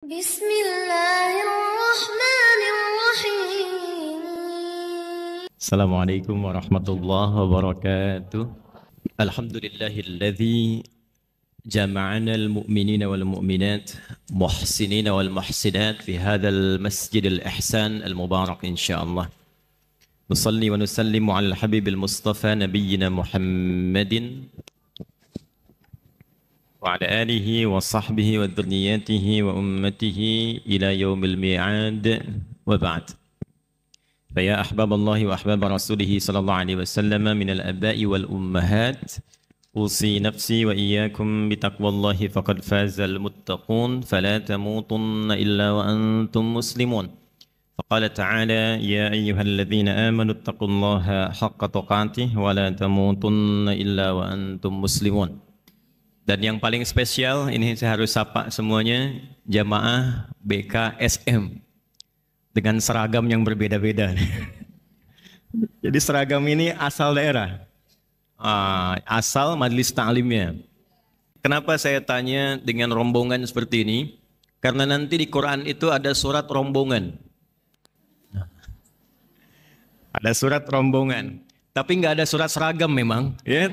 Bismillahirrahmanirrahim. Assalamualaikum warahmatullahi wabarakatuh. Alhamdulillahilladzi jama'ana al-mu'minina wal-mu'minat muhsinina wal-muhsinat fi hadzal masjidil ihsan al-mubarak insyaallah. Nusalli wa nusallimu 'alal habibil mustafa nabiyyina Muhammadin wa 'ala alihi wa sahbihi wa dzurriyyatihi wa ummatihi ila yaumil mi'ad wa ba'd. فيا أحباب الله وأحباب رسوله صلى الله عليه وسلم من الآباء والأمهات أوصي نفسي وإياكم بتقوى الله فقد فاز المتقون فلا تموتن إلا وأنتم مسلمون فقال تعالى يا أيها الذين آمنوا اتقوا الله حق تقاته ولا تموتن إلا وأنتم مسلمون. Dan yang paling spesial ini saya harus sapa semuanya jamaah BKSM dengan seragam yang berbeda-beda. Jadi seragam ini asal daerah, asal majelis ta'limnya. Kenapa saya tanya dengan rombongan seperti ini? Karena nanti di Quran itu ada surat rombongan. Ada surat rombongan, tapi nggak ada surat seragam memang. Ya.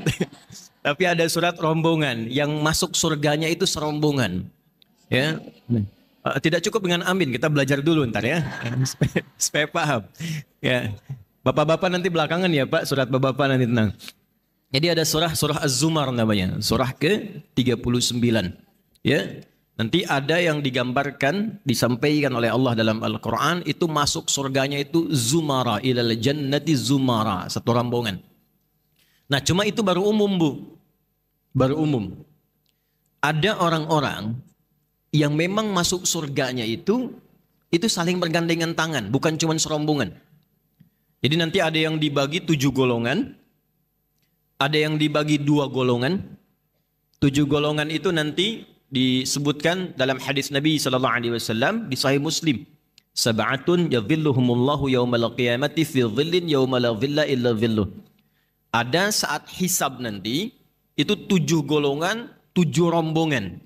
Tapi ada surat rombongan, yang masuk surganya itu serombongan. Ya. Tidak cukup dengan amin, kita belajar dulu ntar ya, supaya paham. Ya, bapak-bapak nanti belakangan ya Pak, surat bapak-bapak nanti tenang. Jadi ada surah Az-Zumar namanya, surah ke-39. Ya, nanti ada yang digambarkan, disampaikan oleh Allah dalam Al-Quran, itu masuk surganya itu Zumara, ilal jannati Zumara, satu rombongan. Nah cuma itu baru umum Bu, baru umum. Ada orang-orang yang memang masuk surganya itu saling bergandengan tangan, bukan cuma serombongan. Jadi nanti ada yang dibagi 7 golongan, ada yang dibagi 2 golongan. 7 golongan itu nanti disebutkan dalam hadis Nabi SAW di Sahih Muslim. Sab'atun yadhilluhumullahu yawmal qiyamati fi dhillin yawma la dhilla illa dhilluh. Ada saat hisab nanti itu 7 golongan, 7 rombongan.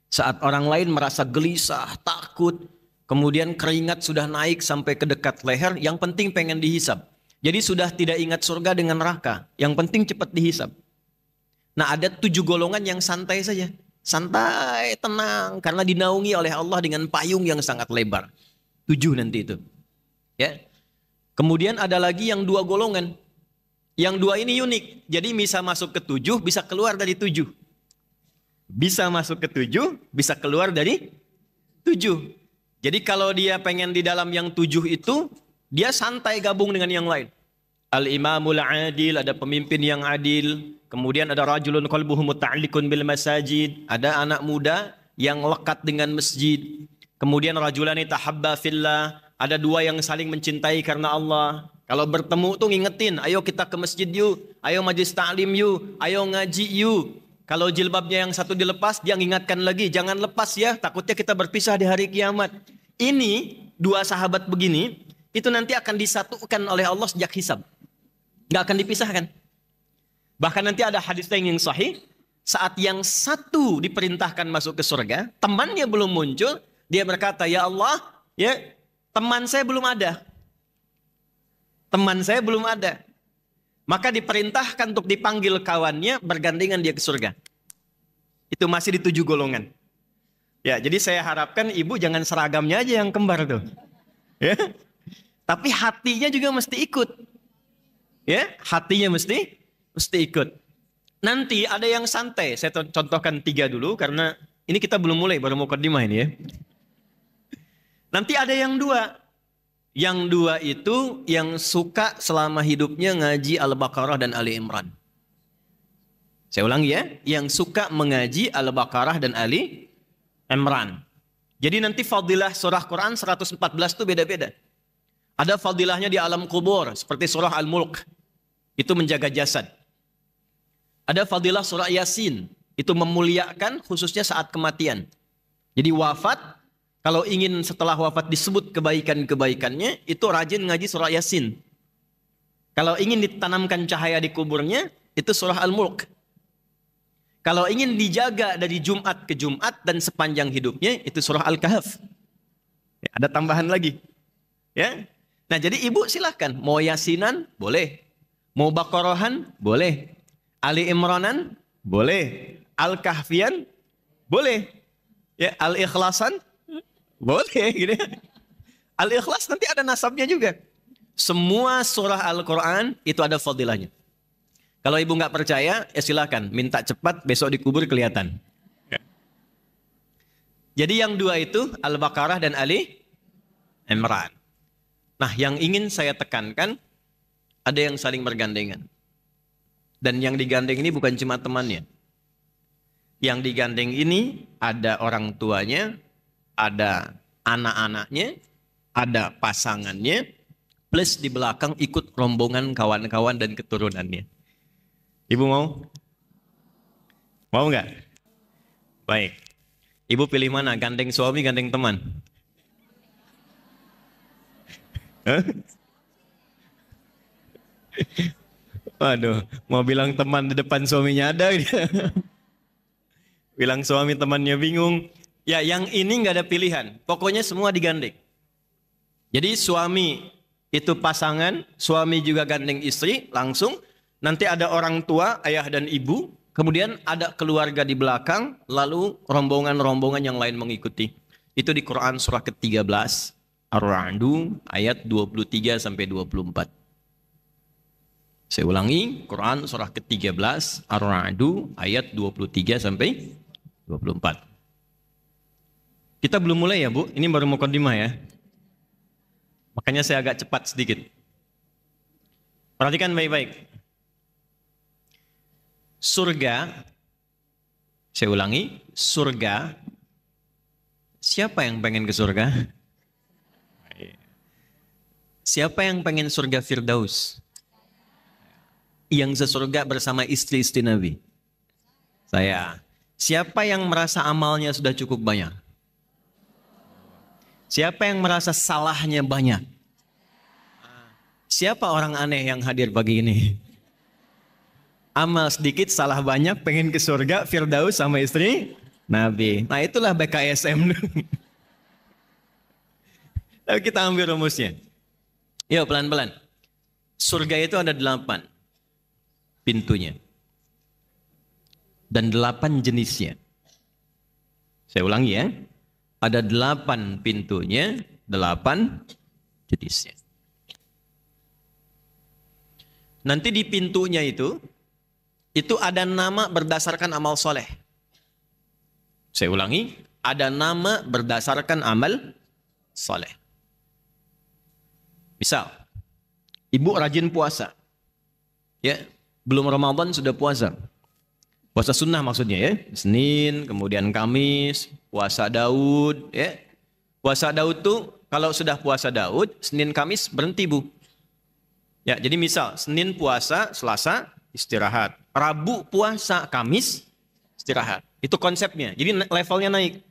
Saat orang lain merasa gelisah, takut, kemudian keringat sudah naik sampai ke dekat leher, yang penting pengen dihisab. Jadi sudah tidak ingat surga dengan neraka, yang penting cepat dihisab. Nah ada 7 golongan yang santai saja, santai, tenang, karena dinaungi oleh Allah dengan payung yang sangat lebar. 7 nanti itu. Ya. Kemudian ada lagi yang 2 golongan. Yang 2 ini unik, jadi bisa masuk ke 7, bisa keluar dari 7. Bisa masuk ke 7, bisa keluar dari 7. Jadi kalau dia pengen di dalam yang 7 itu, dia santai gabung dengan yang lain. Al-imamul adil, ada pemimpin yang adil. Kemudian ada rajulun qalbuhu muta'alliqun bil masajid. Ada anak muda yang lekat dengan masjid. Kemudian rajulani tahabba fillah. Ada 2 yang saling mencintai karena Allah. Kalau bertemu tuh ngingetin, ayo kita ke masjid yuk. Ayo majlis ta'lim yuk. Ayo ngaji yuk. Kalau jilbabnya yang satu dilepas, dia mengingatkan lagi, jangan lepas ya, takutnya kita berpisah di hari kiamat. Ini 2 sahabat begini, itu nanti akan disatukan oleh Allah sejak hisab. Nggak akan dipisahkan. Bahkan nanti ada hadis yang sahih, saat yang satu diperintahkan masuk ke surga, temannya belum muncul, dia berkata, ya Allah, ya teman saya belum ada. Teman saya belum ada. Maka diperintahkan untuk dipanggil kawannya, bergandengan dia ke surga. Itu masih di 7 golongan. Ya, jadi saya harapkan ibu jangan seragamnya aja yang kembar tuh. Ya. Tapi hatinya juga mesti ikut. Ya, hatinya mesti ikut. Nanti ada yang santai. Saya contohkan 3 dulu karena ini kita belum mulai, baru mukadimah ini ya. Nanti ada yang 2. Yang 2 itu yang suka selama hidupnya ngaji Al-Baqarah dan Ali Imran. Saya ulangi ya, yang suka mengaji Al-Baqarah dan Ali Imran. Jadi nanti fadilah surah Quran 114 itu beda-beda. Ada fadilahnya di alam kubur, seperti surah Al-Mulk, itu menjaga jasad. Ada fadilah surah Yasin, itu memuliakan khususnya saat kematian. Jadi wafat, kalau ingin setelah wafat disebut kebaikan-kebaikannya, itu rajin ngaji surah Yasin. Kalau ingin ditanamkan cahaya di kuburnya, itu surah Al-Mulk. Kalau ingin dijaga dari Jumat ke Jumat dan sepanjang hidupnya, itu surah Al-Kahf. Ya, ada tambahan lagi. Ya. Nah, jadi ibu silahkan. Mau Yasinan, boleh. Mau Baqarahan, boleh. Ali Imranan, boleh. Al-Kahfian, boleh. Ya, Al-Ikhlasan, boleh. Gitu. Al-Ikhlas nanti ada nasabnya juga. Semua surah Al-Quran itu ada fadilahnya. Kalau ibu nggak percaya, ya silakan. Minta cepat, besok dikubur kelihatan. Ya. Jadi yang dua itu, Al-Baqarah dan Ali Imran. Nah, yang ingin saya tekankan, ada yang saling bergandengan. Dan yang digandeng ini bukan cuma temannya. Yang digandeng ini ada orang tuanya, ada anak-anaknya, ada pasangannya, plus di belakang ikut rombongan kawan-kawan dan keturunannya. Ibu mau? Mau nggak? Baik. Ibu pilih mana? Gandeng suami, gandeng teman? Waduh, mau bilang teman di depan suaminya ada. Bilang suami temannya bingung. Ya, yang ini nggak ada pilihan. Pokoknya semua digandeng. Jadi suami itu pasangan, suami juga gandeng istri, langsung. Nanti ada orang tua, ayah dan ibu, kemudian ada keluarga di belakang, lalu rombongan-rombongan yang lain mengikuti. Itu di Quran surah ke-13, Ar-Ra'du ayat 23 sampai 24. Saya ulangi, Quran surah ke-13, Ar-Ra'du ayat 23 sampai 24. Kita belum mulai ya, Bu. Ini baru mukadimah ya. Makanya saya agak cepat sedikit. Perhatikan baik-baik. Surga, saya ulangi, surga. Siapa yang pengen ke surga? Siapa yang pengen surga Firdaus? Yang sesurga bersama istri-istri Nabi? Saya. Siapa yang merasa amalnya sudah cukup banyak? Siapa yang merasa salahnya banyak? Siapa orang aneh yang hadir pagi ini? Amal sedikit, salah banyak, pengen ke surga, Firdaus sama istri Nabi. Nah, itulah BKSM. Lalu kita ambil rumusnya. Yuk, pelan-pelan. Surga itu ada 8 pintunya. Dan 8 jenisnya. Saya ulangi ya. Ada 8 pintunya, 8 jenisnya. Nanti di pintunya itu ada nama berdasarkan amal soleh. Saya ulangi, ada nama berdasarkan amal soleh. Misal, ibu rajin puasa. Ya, belum Ramadan sudah puasa. Puasa sunnah maksudnya ya. Senin, kemudian Kamis, puasa Daud. Ya. Puasa Daud tuh, kalau sudah puasa Daud, Senin Kamis berhenti, Bu. Ya, jadi misal, Senin puasa, Selasa istirahat. Rabu puasa, Kamis istirahat. Itu konsepnya. Jadi levelnya naik.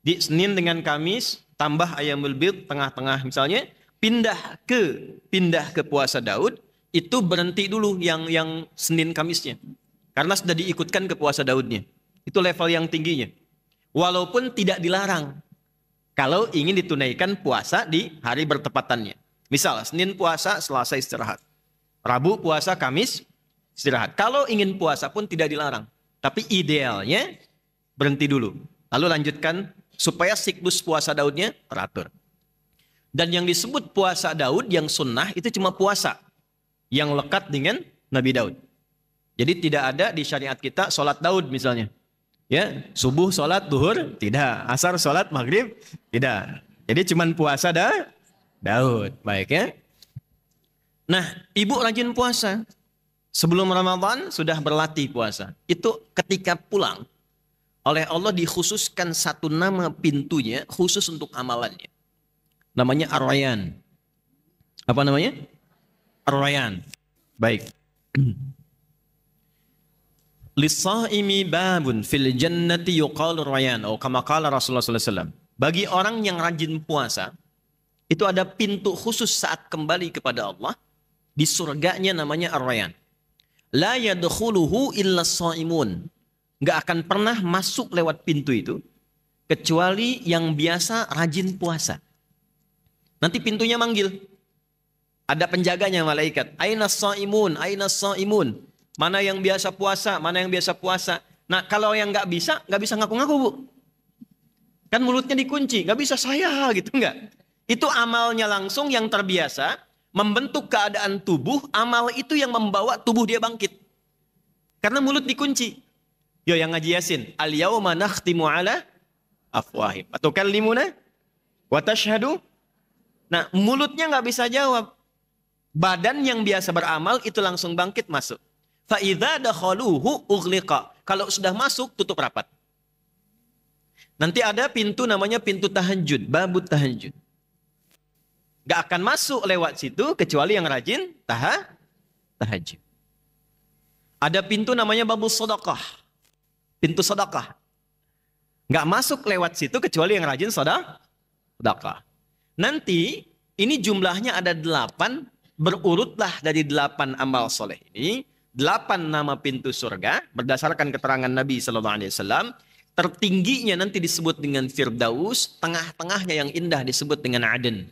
Di Senin dengan Kamis tambah Ayyamul Bid tengah-tengah misalnya, pindah ke puasa Daud, itu berhenti dulu yang Senin Kamisnya. Karena sudah diikutkan ke puasa Daudnya. Itu level yang tingginya. Walaupun tidak dilarang kalau ingin ditunaikan puasa di hari bertepatannya. Misal Senin puasa, Selasa istirahat. Rabu puasa, Kamis istirahat. Kalau ingin puasa pun tidak dilarang. Tapi idealnya berhenti dulu. Lalu lanjutkan supaya siklus puasa Daudnya teratur. Dan yang disebut puasa Daud yang sunnah itu cuma puasa yang lekat dengan Nabi Daud. Jadi tidak ada di syariat kita sholat Daud misalnya. Ya, subuh sholat duhur tidak, asar sholat maghrib tidak. Jadi cuma puasa Daud. Baik ya. Nah, ibu rajin puasa. Sebelum Ramadan sudah berlatih puasa. Itu ketika pulang oleh Allah dikhususkan satu nama pintunya khusus untuk amalannya. Namanya Ar-Rayyan. Apa namanya? Ar-Rayyan. Baik. Lis-sha'imi babun fil jannati yuqalu Ar-Rayyan. Atau kama qala Rasulullah sallallahu alaihi wasallam. Bagi orang yang rajin puasa, itu ada pintu khusus saat kembali kepada Allah. Di surganya namanya Ar-Rayyan. La yadkhuluhu illa sha'imun. nggak akan pernah masuk lewat pintu itu kecuali yang biasa rajin puasa. Nanti pintunya manggil. Ada penjaganya malaikat. Aina shaimun, aina shaimun. Mana yang biasa puasa, mana yang biasa puasa. Nah, kalau yang nggak bisa ngaku-ngaku, Bu. Kan mulutnya dikunci, nggak bisa saya gitu, nggak. Itu amalnya langsung yang terbiasa membentuk keadaan tubuh, amal itu yang membawa tubuh dia bangkit. Karena mulut dikunci. Yo yang ngaji Yasin, al-yauma nakhtimu ala afwahim. Atau kallimuna wa tashhadu. Nah, mulutnya nggak bisa jawab. Badan yang biasa beramal itu langsung bangkit masuk. Fa idza dakhaluhu ughliqa. Kalau sudah masuk tutup rapat. Nanti ada pintu namanya pintu tahajud, babut tahajud. Gak akan masuk lewat situ kecuali yang rajin tahajud. Ada pintu namanya babul sedekah. Pintu sedekah. Gak masuk lewat situ kecuali yang rajin sedekah. Nanti ini jumlahnya ada 8, berurutlah dari 8 amal soleh ini. 8 nama pintu surga berdasarkan keterangan Nabi SAW. Tertingginya nanti disebut dengan Firdaus, tengah-tengahnya yang indah disebut dengan Aden.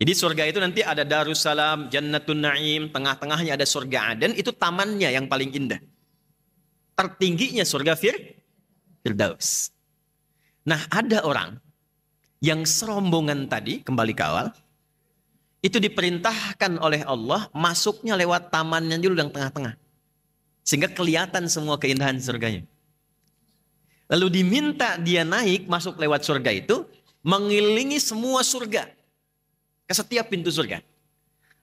Jadi surga itu nanti ada Darussalam, Jannatun Naim, tengah-tengahnya ada surga Aden, itu tamannya yang paling indah. Tertingginya surga Firdaus. Nah, ada orang yang serombongan tadi, kembali ke awal, itu diperintahkan oleh Allah masuknya lewat tamannya dulu yang tengah-tengah. Sehingga kelihatan semua keindahan surganya. Lalu diminta dia naik masuk lewat surga itu, mengelilingi semua surga. Ke setiap pintu surga.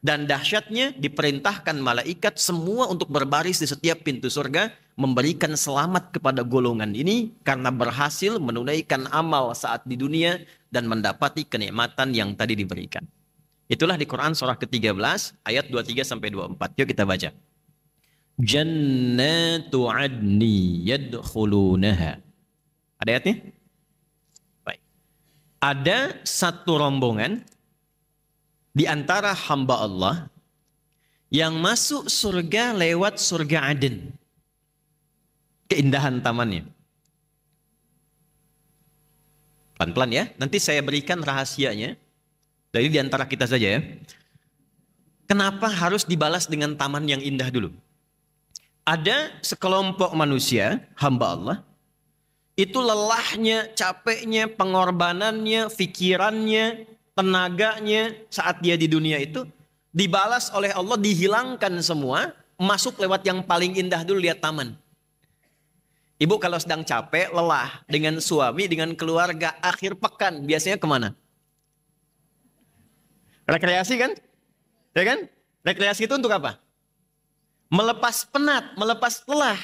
Dan dahsyatnya diperintahkan malaikat semua untuk berbaris di setiap pintu surga, memberikan selamat kepada golongan ini karena berhasil menunaikan amal saat di dunia dan mendapati kenikmatan yang tadi diberikan. Itulah di Quran surah ke-13 ayat 23-24. Yuk kita baca. Jannatu adni yadkhulunaha. Ada ayatnya? Baik. Ada satu rombongan di antara hamba Allah yang masuk surga lewat surga Aden. Keindahan tamannya. Pelan-pelan ya. Nanti saya berikan rahasianya. Dari di antara kita saja ya. Kenapa harus dibalas dengan taman yang indah dulu? Ada sekelompok manusia, hamba Allah, itu lelahnya, capeknya, pengorbanannya, pikirannya, tenaganya saat dia di dunia itu dibalas oleh Allah, dihilangkan semua, masuk lewat yang paling indah dulu, lihat taman. Ibu kalau sedang capek, lelah dengan suami, dengan keluarga, akhir pekan, biasanya kemana? Rekreasi kan? Ya kan? Rekreasi itu untuk apa? Melepas penat, melepas lelah.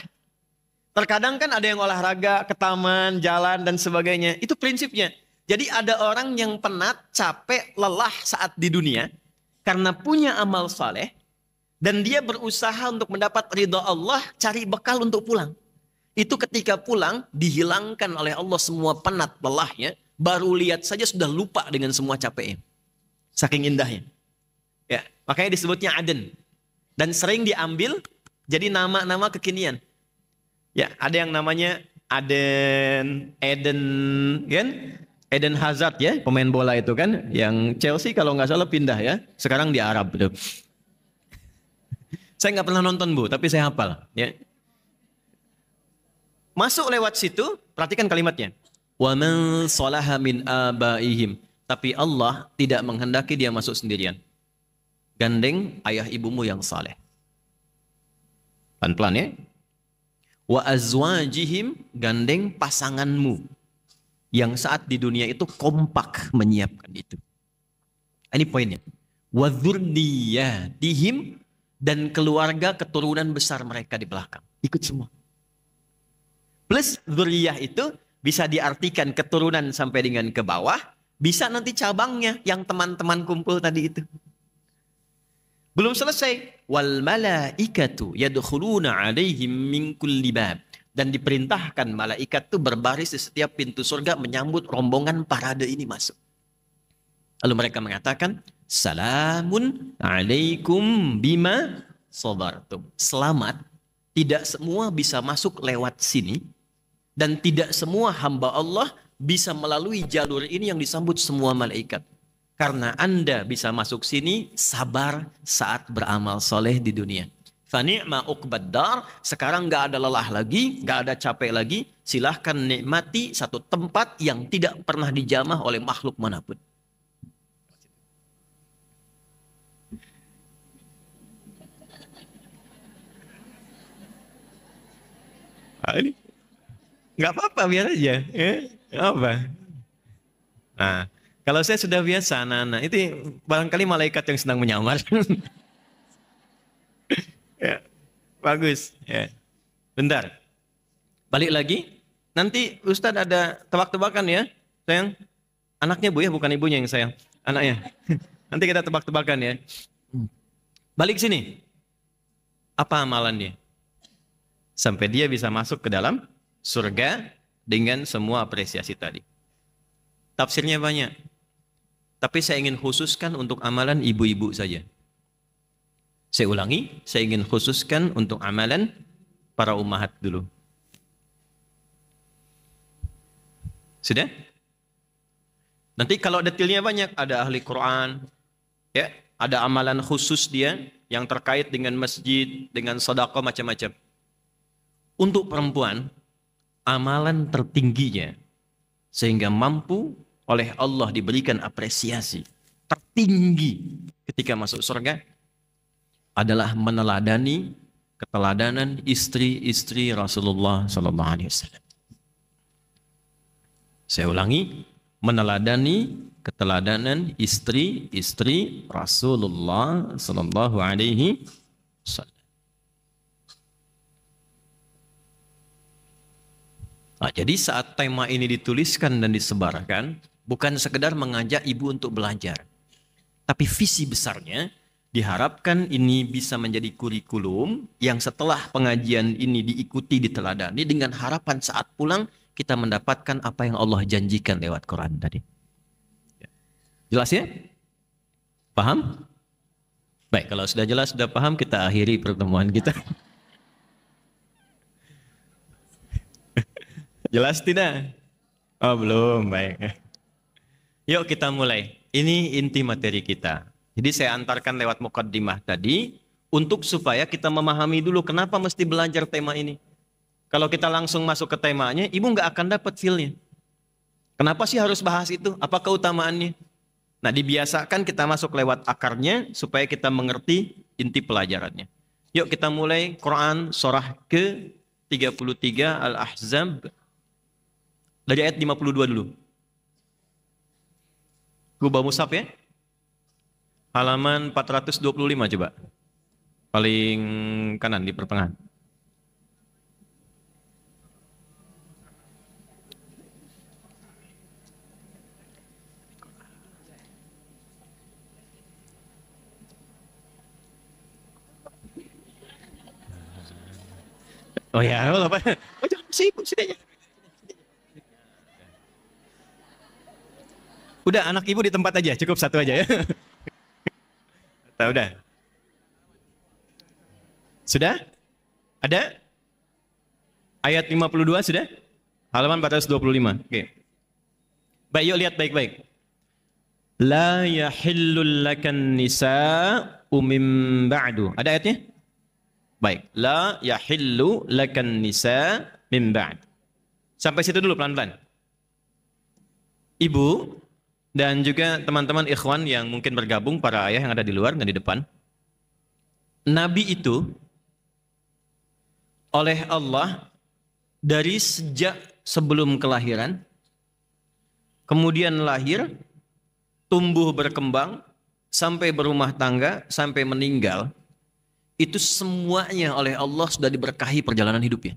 Terkadang kan ada yang olahraga, ke taman, jalan, dan sebagainya. Itu prinsipnya. Jadi ada orang yang penat, capek, lelah saat di dunia. Karena punya amal saleh. Dan dia berusaha untuk mendapat ridha Allah, cari bekal untuk pulang. Itu ketika pulang, dihilangkan oleh Allah semua penat, lelahnya. Baru lihat saja sudah lupa dengan semua capeknya. Saking indahnya. Ya, makanya disebutnya Aden. Dan sering diambil jadi nama-nama kekinian. Ya, ada yang namanya Eden, kan? Eden Hazard ya, pemain bola itu kan, yang Chelsea kalau nggak salah pindah ya. Sekarang di Arab. Saya nggak pernah nonton Bu, tapi saya hafal. Ya. Masuk lewat situ, perhatikan kalimatnya. Wa man salaha min abaihim. Tapi Allah tidak menghendaki dia masuk sendirian. Gandeng ayah ibumu yang saleh. Pelan-pelan ya. Wa azwajihim, gandeng pasanganmu yang saat di dunia itu kompak menyiapkan itu. Ini poinnya. Wa dzurriyyatihim, dan keluarga keturunan besar mereka di belakang. Ikut semua. Plus dzurriyyah itu bisa diartikan keturunan sampai dengan ke bawah, bisa nanti cabangnya yang teman-teman kumpul tadi itu. Belum selesai. Wal malaikatu yadkhuluna 'alaihim min kulli bab. Dan diperintahkan malaikat itu berbaris di setiap pintu surga menyambut rombongan parade ini masuk. Lalu mereka mengatakan, Salamun alaikum bima sabartum. Selamat Tidak semua bisa masuk lewat sini. Dan tidak semua hamba Allah bisa melalui jalur ini yang disambut semua malaikat. Karena Anda bisa masuk sini, sabar saat beramal soleh di dunia. Fani'ma uqbad dar, sekarang nggak ada lelah lagi, nggak ada capek lagi. Silahkan nikmati satu tempat yang tidak pernah dijamah oleh makhluk manapun. Ini nggak apa-apa, biar aja. Nggak apa. Nah, kalau saya sudah biasa, anak-anak, itu barangkali malaikat yang sedang menyamar. Ya, bagus. Ya. Bentar. Balik lagi. Nanti Ustadz ada tebak-tebakan ya, sayang. Anaknya Bu ya, bukan ibunya yang sayang. Anaknya. Nanti kita tebak-tebakan ya. Balik sini. Apa amalannya? Sampai dia bisa masuk ke dalam surga dengan semua apresiasi tadi. Tafsirnya banyak. Tapi saya ingin khususkan untuk amalan ibu-ibu saja. Saya ulangi, saya ingin khususkan untuk amalan para ummahat dulu. Sudah? Nanti kalau detailnya banyak, ada ahli Quran, ya, ada amalan khusus dia yang terkait dengan masjid, dengan sedekah macam-macam. Untuk perempuan, amalan tertingginya sehingga mampu oleh Allah diberikan apresiasi tertinggi ketika masuk surga adalah meneladani keteladanan istri-istri Rasulullah sallallahu alaihi wasallam. Saya ulangi, meneladani keteladanan istri-istri Rasulullah sallallahu alaihi wasallam. Nah, jadi saat tema ini dituliskan dan disebarkan, bukan sekedar mengajak ibu untuk belajar. Tapi visi besarnya, diharapkan ini bisa menjadi kurikulum yang setelah pengajian ini diikuti, diteladani, dengan harapan saat pulang kita mendapatkan apa yang Allah janjikan lewat Quran tadi. Jelas ya? Paham? Baik, kalau sudah jelas, sudah paham, kita akhiri pertemuan kita. Jelas tidak? Oh belum, baik. Yuk kita mulai. Ini inti materi kita. Jadi saya antarkan lewat mukaddimah tadi untuk supaya kita memahami dulu kenapa mesti belajar tema ini. Kalau kita langsung masuk ke temanya, ibu nggak akan dapat feel-nya. Kenapa sih harus bahas itu? Apa keutamaannya? Nah, dibiasakan kita masuk lewat akarnya supaya kita mengerti inti pelajarannya. Yuk kita mulai Quran surah ke-33 Al-Ahzab. Dari ayat 52 dulu. Gue bawa mushaf ya. Halaman 425 coba. Paling kanan di pertengahan. Oh ya, apa? Oh jangan sibuk sini aja. Udah, anak ibu di tempat aja, cukup satu aja ya. Udah. Sudah? Ada? Ayat 52 sudah? Halaman 425. Oke. Baik, yuk lihat baik-baik. La yahillul lakan nisa'u min ba'du. Ada ayatnya? Baik. La yahillu lakan nisa' min ba'd. Sampai situ dulu pelan-pelan. Ibu dan juga teman-teman ikhwan yang mungkin bergabung, para ayah yang ada di luar dan di depan. Nabi itu oleh Allah dari sejak sebelum kelahiran, kemudian lahir, tumbuh berkembang, sampai berumah tangga, sampai meninggal, itu semuanya oleh Allah sudah diberkahi perjalanan hidupnya.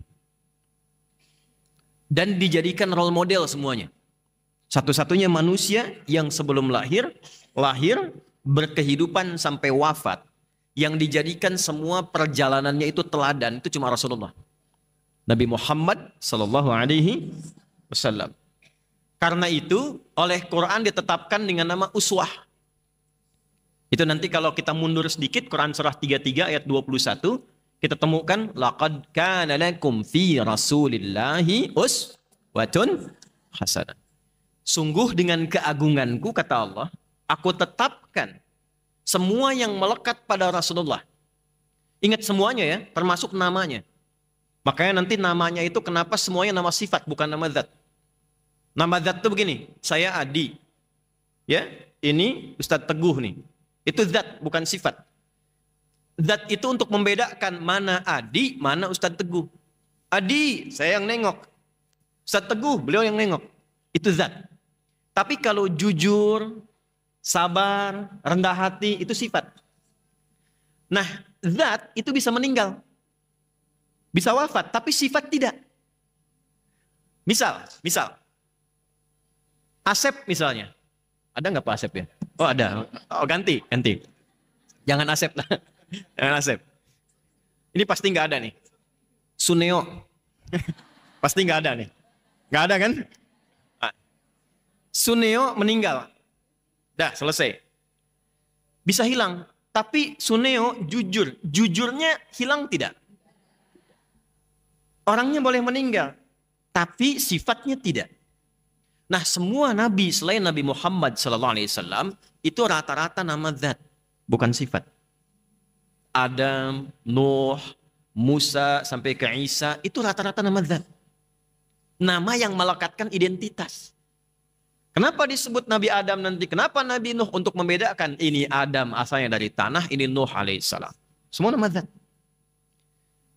Dan dijadikan role model semuanya. Satu-satunya manusia yang sebelum lahir, berkehidupan sampai wafat, yang dijadikan semua perjalanannya itu teladan, itu cuma Rasulullah. Nabi Muhammad sallallahu alaihi wasallam. Karena itu, oleh Quran ditetapkan dengan nama uswah. Itu nanti kalau kita mundur sedikit, Quran surah 33 ayat 21, kita temukan laqad kana lakum fi rasulillahi uswatun hasanah. Sungguh dengan keagunganku kata Allah, aku tetapkan semua yang melekat pada Rasulullah. Ingat semuanya ya, termasuk namanya. Makanya nanti namanya itu kenapa semuanya nama sifat bukan nama zat. Nama zat itu begini, saya Adi. Ya, ini Ustadz Teguh nih. Itu zat bukan sifat. Zat itu untuk membedakan mana Adi, mana Ustadz Teguh. Adi, saya yang nengok. Ustadz Teguh, beliau yang nengok. Itu zat. Tapi kalau jujur, sabar, rendah hati, itu sifat. Nah, zat itu bisa meninggal. Bisa wafat, tapi sifat tidak. Misal. Asep misalnya. Ada nggak Pak Asep ya? Oh ada. Oh ganti. Jangan Asep lah. Jangan Asep. Ini pasti nggak ada nih. Suneo. Pasti nggak ada nih. Nggak ada kan? Suneo meninggal. Dah selesai. Bisa hilang. Tapi Suneo jujur. Jujurnya hilang tidak? Orangnya boleh meninggal. Tapi sifatnya tidak. Nah semua nabi selain Nabi Muhammad SAW itu rata-rata nama zat. Bukan sifat. Adam, Nuh, Musa sampai ke Isa itu rata-rata nama zat. Nama yang melekatkan identitas. Kenapa disebut Nabi Adam nanti? Kenapa Nabi Nuh? Untuk membedakan ini Adam asalnya dari tanah, ini Nuh alaihissalam. Semua nama zat.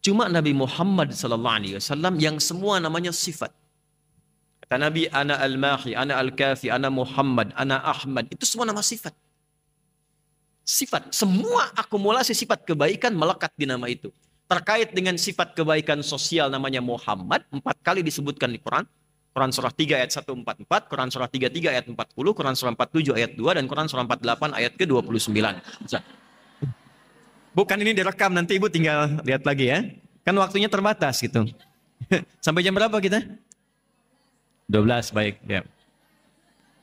Cuma Nabi Muhammad SAW yang semua namanya sifat. Kata Nabi, ana al-mahi, ana al-kafi, ana Muhammad, ana Ahmad. Itu semua nama sifat. Sifat. Semua akumulasi sifat kebaikan melekat di nama itu. Terkait dengan sifat kebaikan sosial namanya Muhammad. 4 kali disebutkan di Quran. Quran surah 3 ayat 144, Quran surah 33 ayat 40, Quran surah 47 ayat 2, dan Quran surah 48 ayat ke-29. Bukan ini direkam, nanti ibu tinggal lihat lagi ya. Kan waktunya terbatas gitu. Sampai jam berapa kita? 12, baik. Ya,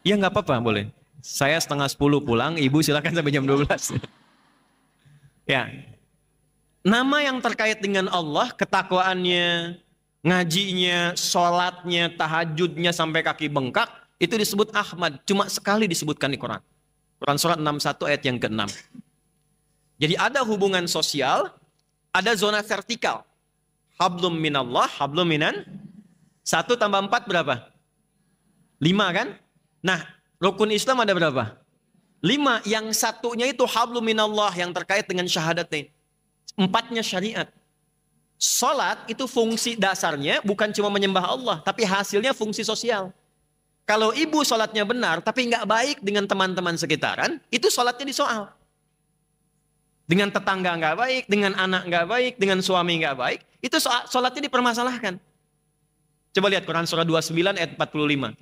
ya nggak apa-apa, boleh. Saya setengah 10 pulang, ibu silakan sampai jam 12. Ya. Nama yang terkait dengan Allah, ketakwaannya, ngajinya, sholatnya, tahajudnya sampai kaki bengkak, itu disebut Ahmad. Cuma sekali disebutkan di Quran. Quran surat 61 ayat yang ke-6. Jadi ada hubungan sosial, ada zona vertikal. Hablum minallah, hablum minan. 1 tambah 4 berapa? 5 kan? Nah, rukun Islam ada berapa? 5. Yang satunya itu hablum minallah yang terkait dengan syahadatnya. 4-nya syariat. Salat itu fungsi dasarnya bukan cuma menyembah Allah, tapi hasilnya fungsi sosial. Kalau ibu salatnya benar, tapi nggak baik dengan teman-teman sekitaran, itu salatnya disoal. Dengan tetangga nggak baik, dengan anak nggak baik, dengan suami nggak baik, itu salatnya dipermasalahkan. Coba lihat Quran surah 29 ayat 45.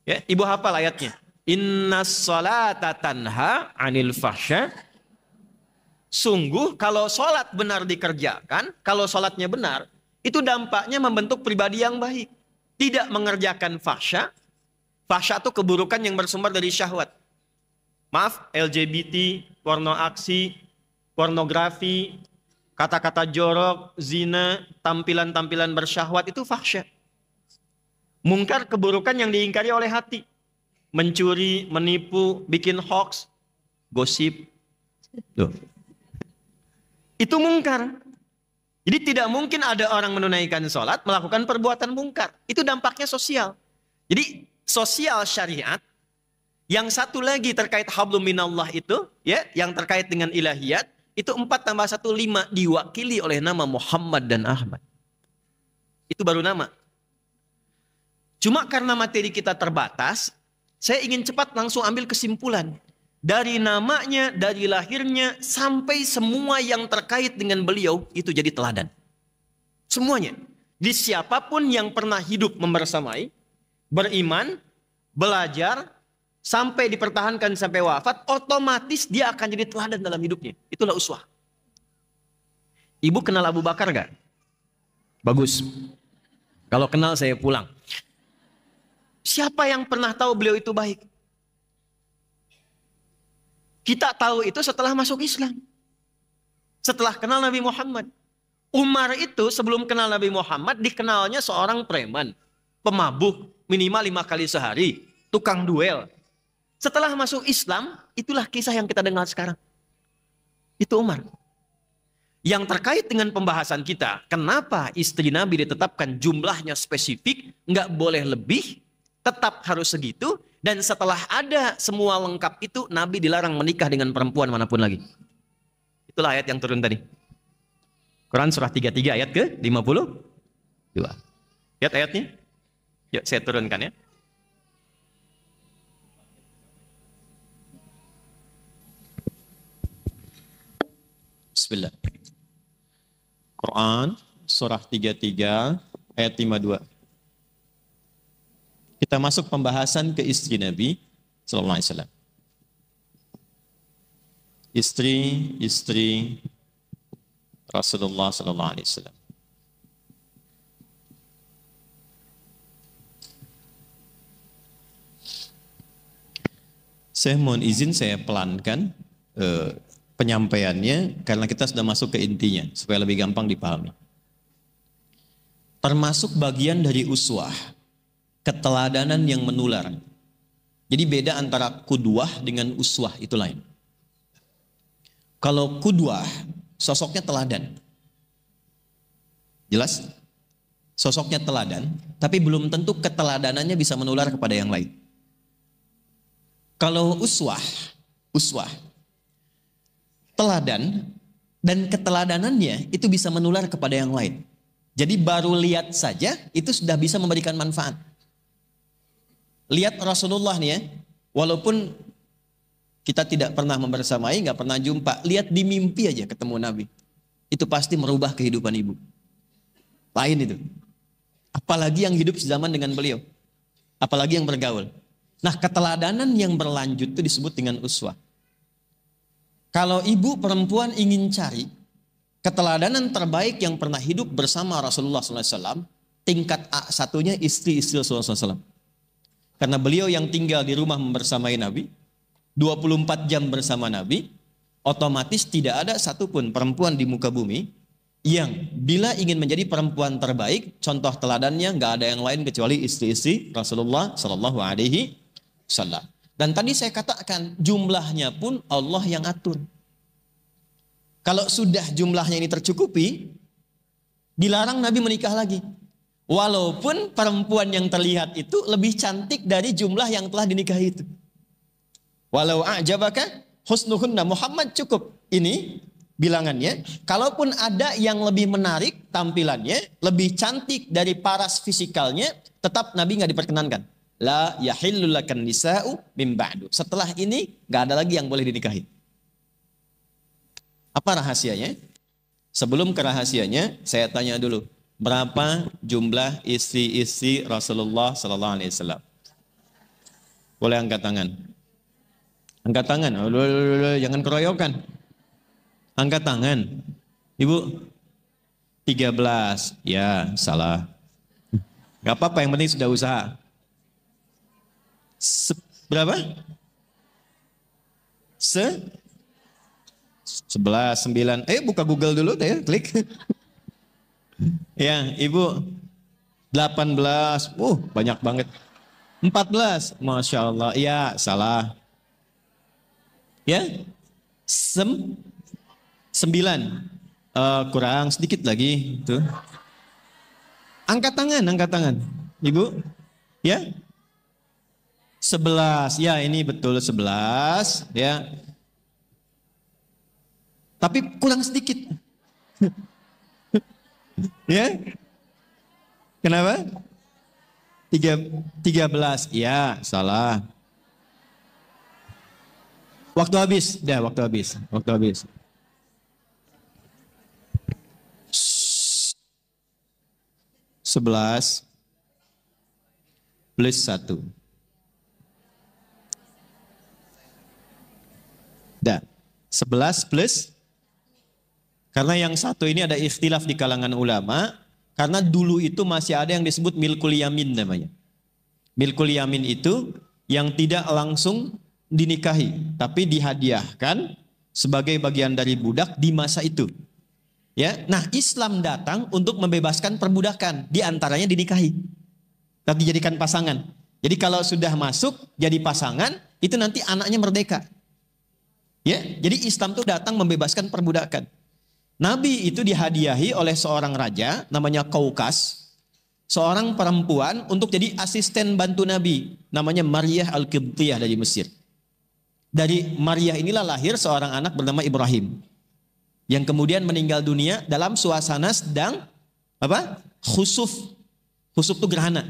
Ya, ibu hafal ayatnya. Innas salata tanha anil fahsya. Sungguh kalau salat benar dikerjakan, kalau salatnya benar, itu dampaknya membentuk pribadi yang baik. Tidak mengerjakan fahsya. Fahsya itu keburukan yang bersumber dari syahwat. Maaf, LGBT, porno aksi, pornografi, kata-kata jorok, zina, tampilan-tampilan bersyahwat itu fahsya. Mungkar keburukan yang diingkari oleh hati. Mencuri, menipu, bikin hoax, gosip. Tuh. Itu mungkar. Jadi tidak mungkin ada orang menunaikan sholat melakukan perbuatan mungkar. Itu dampaknya sosial. Jadi sosial syariat. Yang satu lagi terkait hablum minallah itu, ya, yang terkait dengan ilahiyat, itu 4 tambah 1, 5 diwakili oleh nama Muhammad dan Ahmad. Itu baru nama. Cuma karena materi kita terbatas, saya ingin cepat langsung ambil kesimpulan. Dari namanya, dari lahirnya, sampai semua yang terkait dengan beliau, itu jadi teladan. Semuanya. Di siapapun yang pernah hidup membersamai, beriman, belajar, sampai dipertahankan sampai wafat, otomatis dia akan jadi teladan dalam hidupnya. Itulah uswah. Ibu kenal Abu Bakar gak? Bagus. Kalau kenal saya pulang. Siapa yang pernah tahu beliau itu baik? Kita tahu itu setelah masuk Islam. Setelah kenal Nabi Muhammad. Umar itu sebelum kenal Nabi Muhammad dikenalnya seorang preman, pemabuk, minimal 5 kali sehari, tukang duel. Setelah masuk Islam, itulah kisah yang kita dengar sekarang. Itu Umar. Yang terkait dengan pembahasan kita, kenapa istri Nabi ditetapkan jumlahnya spesifik, nggak boleh lebih, tetap harus segitu, dan setelah ada semua lengkap itu, Nabi dilarang menikah dengan perempuan manapun lagi. Itulah ayat yang turun tadi. Quran surah 33 ayat ke-52. Lihat ayatnya. Yuk saya turunkan ya. Bismillah. Quran surah 33 ayat 52. Kita masuk pembahasan ke istri Nabi sallallahu alaihi wasallam. Istri Rasulullah sallallahu alaihi wasallam. Saya mohon izin saya pelankan penyampaiannya karena kita sudah masuk ke intinya supaya lebih gampang dipahami. Termasuk bagian dari uswah, keteladanan yang menular. Jadi beda antara kudwah dengan uswah itu lain. Kalau kudwah sosoknya teladan. Jelas? Sosoknya teladan, tapi belum tentu keteladanannya bisa menular kepada yang lain. Kalau uswah, teladan dan keteladanannya itu bisa menular kepada yang lain. Jadi baru lihat saja itu sudah bisa memberikan manfaat. Lihat Rasulullah nih ya, walaupun kita tidak pernah membersamai, nggak pernah jumpa, lihat di mimpi aja ketemu Nabi. Itu pasti merubah kehidupan ibu. Lain itu. Apalagi yang hidup sezaman dengan beliau. Apalagi yang bergaul. Nah, keteladanan yang berlanjut itu disebut dengan uswah. Kalau ibu perempuan ingin cari keteladanan terbaik yang pernah hidup bersama Rasulullah SAW, tingkat A1-nya istri-istri Rasulullah SAW. Karena beliau yang tinggal di rumah membersamai Nabi, 24 jam bersama Nabi, otomatis tidak ada satupun perempuan di muka bumi yang bila ingin menjadi perempuan terbaik, contoh teladannya nggak ada yang lain kecuali istri-istri Rasulullah Sallallahu Alaihi Wasallam. Dan tadi saya katakan jumlahnya pun Allah yang atur. Kalau sudah jumlahnya ini tercukupi, dilarang Nabi menikah lagi. Walaupun perempuan yang terlihat itu lebih cantik dari jumlah yang telah dinikahi itu. Walau a'jabaka husnuhunna, Muhammad cukup ini bilangannya. Kalaupun ada yang lebih menarik tampilannya, lebih cantik dari paras fisikalnya, tetap Nabi nggak diperkenankan. La yahillu lakan nisa'u min ba'du. Setelah ini nggak ada lagi yang boleh dinikahi. Apa rahasianya? Sebelum ke rahasianya, saya tanya dulu, berapa jumlah istri-istri Rasulullah Sallallahu Alaihi Wasallam? Boleh angkat tangan? Angkat tangan, jangan keroyokan. Angkat tangan. Ibu, 13. Ya, salah. Gak apa-apa, yang penting sudah usaha. Berapa? 11, 9. Buka Google dulu deh, klik. Ya, ibu 18. Banyak banget. 14. Masya Allah. Ya, salah. Ya, 9. Kurang sedikit lagi. Tuh. Angkat tangan. Ibu. Ya. 11. Ya, ini betul 11. Ya. Tapi kurang sedikit. Ya. Kenapa? 13. Ya, salah. Waktu habis. 11 plus 1. Dah. 11 plus. Karena yang satu ini ada ikhtilaf di kalangan ulama. Karena dulu itu masih ada yang disebut milkul yamin namanya. Milkul yamin itu yang tidak langsung dinikahi, tapi dihadiahkan sebagai bagian dari budak di masa itu. Ya, nah Islam datang untuk membebaskan perbudakan, di antaranya dinikahi, dan dijadikan pasangan. Jadi kalau sudah masuk jadi pasangan, itu nanti anaknya merdeka. Ya, jadi Islam itu datang membebaskan perbudakan. Nabi itu dihadiahi oleh seorang raja namanya Kaukas, seorang perempuan untuk jadi asisten bantu Nabi, namanya Maryah Al-Qibtiyah dari Mesir. Dari Maryah inilah lahir seorang anak bernama Ibrahim, yang kemudian meninggal dunia dalam suasana sedang apa? Khusuf. Khusuf itu gerhana.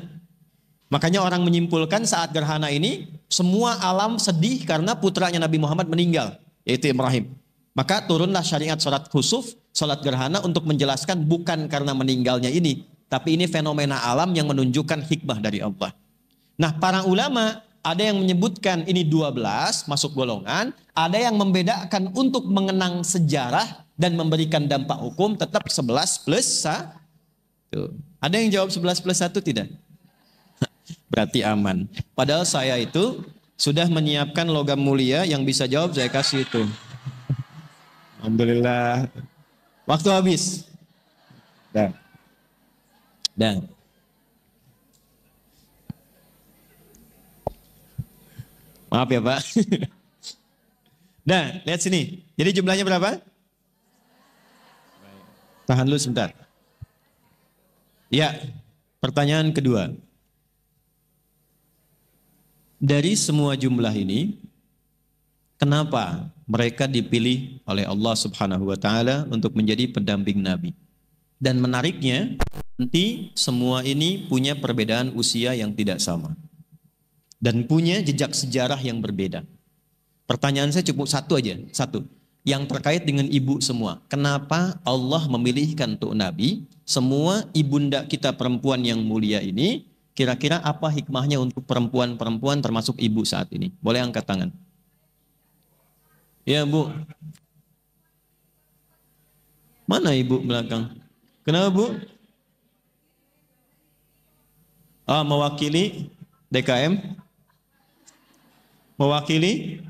Makanya orang menyimpulkan saat gerhana ini semua alam sedih karena putranya Nabi Muhammad meninggal, yaitu Ibrahim. Maka turunlah syariat sholat khusuf, sholat gerhana untuk menjelaskan bukan karena meninggalnya ini, tapi ini fenomena alam yang menunjukkan hikmah dari Allah. Nah, para ulama ada yang menyebutkan ini 12 masuk golongan, ada yang membedakan untuk mengenang sejarah dan memberikan dampak hukum tetap 11 plus 1. Ada yang jawab 11 plus 1 tidak? Berarti aman. Padahal saya itu sudah menyiapkan logam mulia yang bisa jawab, saya kasih itu. Alhamdulillah. Waktu habis. Dan. Maaf ya Pak. Nah, lihat sini. Jadi jumlahnya berapa? Tahan dulu sebentar. Ya, pertanyaan kedua. Dari semua jumlah ini, kenapa mereka dipilih oleh Allah Subhanahu wa taala untuk menjadi pendamping Nabi? Dan menariknya, nanti semua ini punya perbedaan usia yang tidak sama. Dan punya jejak sejarah yang berbeda. Pertanyaan saya cukup satu aja, satu. Yang terkait dengan ibu semua. Kenapa Allah memilihkan untuk Nabi, semua ibunda kita perempuan yang mulia ini, kira-kira apa hikmahnya untuk perempuan-perempuan termasuk ibu saat ini? Boleh angkat tangan. Ya Bu. Mana ibu belakang? Kenapa Bu? Mewakili DKM? Mewakili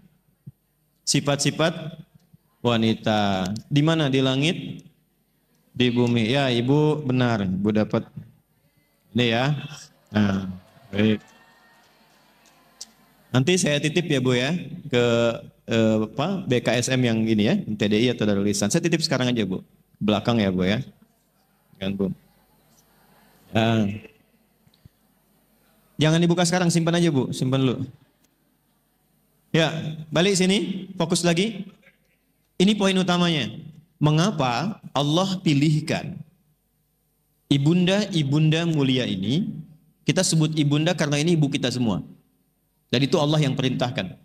sifat-sifat wanita. Di mana? Di langit? Di bumi. Ya Ibu benar. Ibu dapat. Ini ya. Nah, baik. Nanti saya titip ya Bu ya ke BKSM yang ini ya, TDI atau Darul Ihsan. Saya titip sekarang aja Bu. Belakang ya Bu ya. Kan Bu. Jangan dibuka sekarang, simpan aja Bu, simpan dulu. Ya, balik sini, fokus lagi. Ini poin utamanya. Mengapa Allah pilihkan ibunda-ibunda mulia ini? Kita sebut ibunda karena ini ibu kita semua. Dan itu Allah yang perintahkan.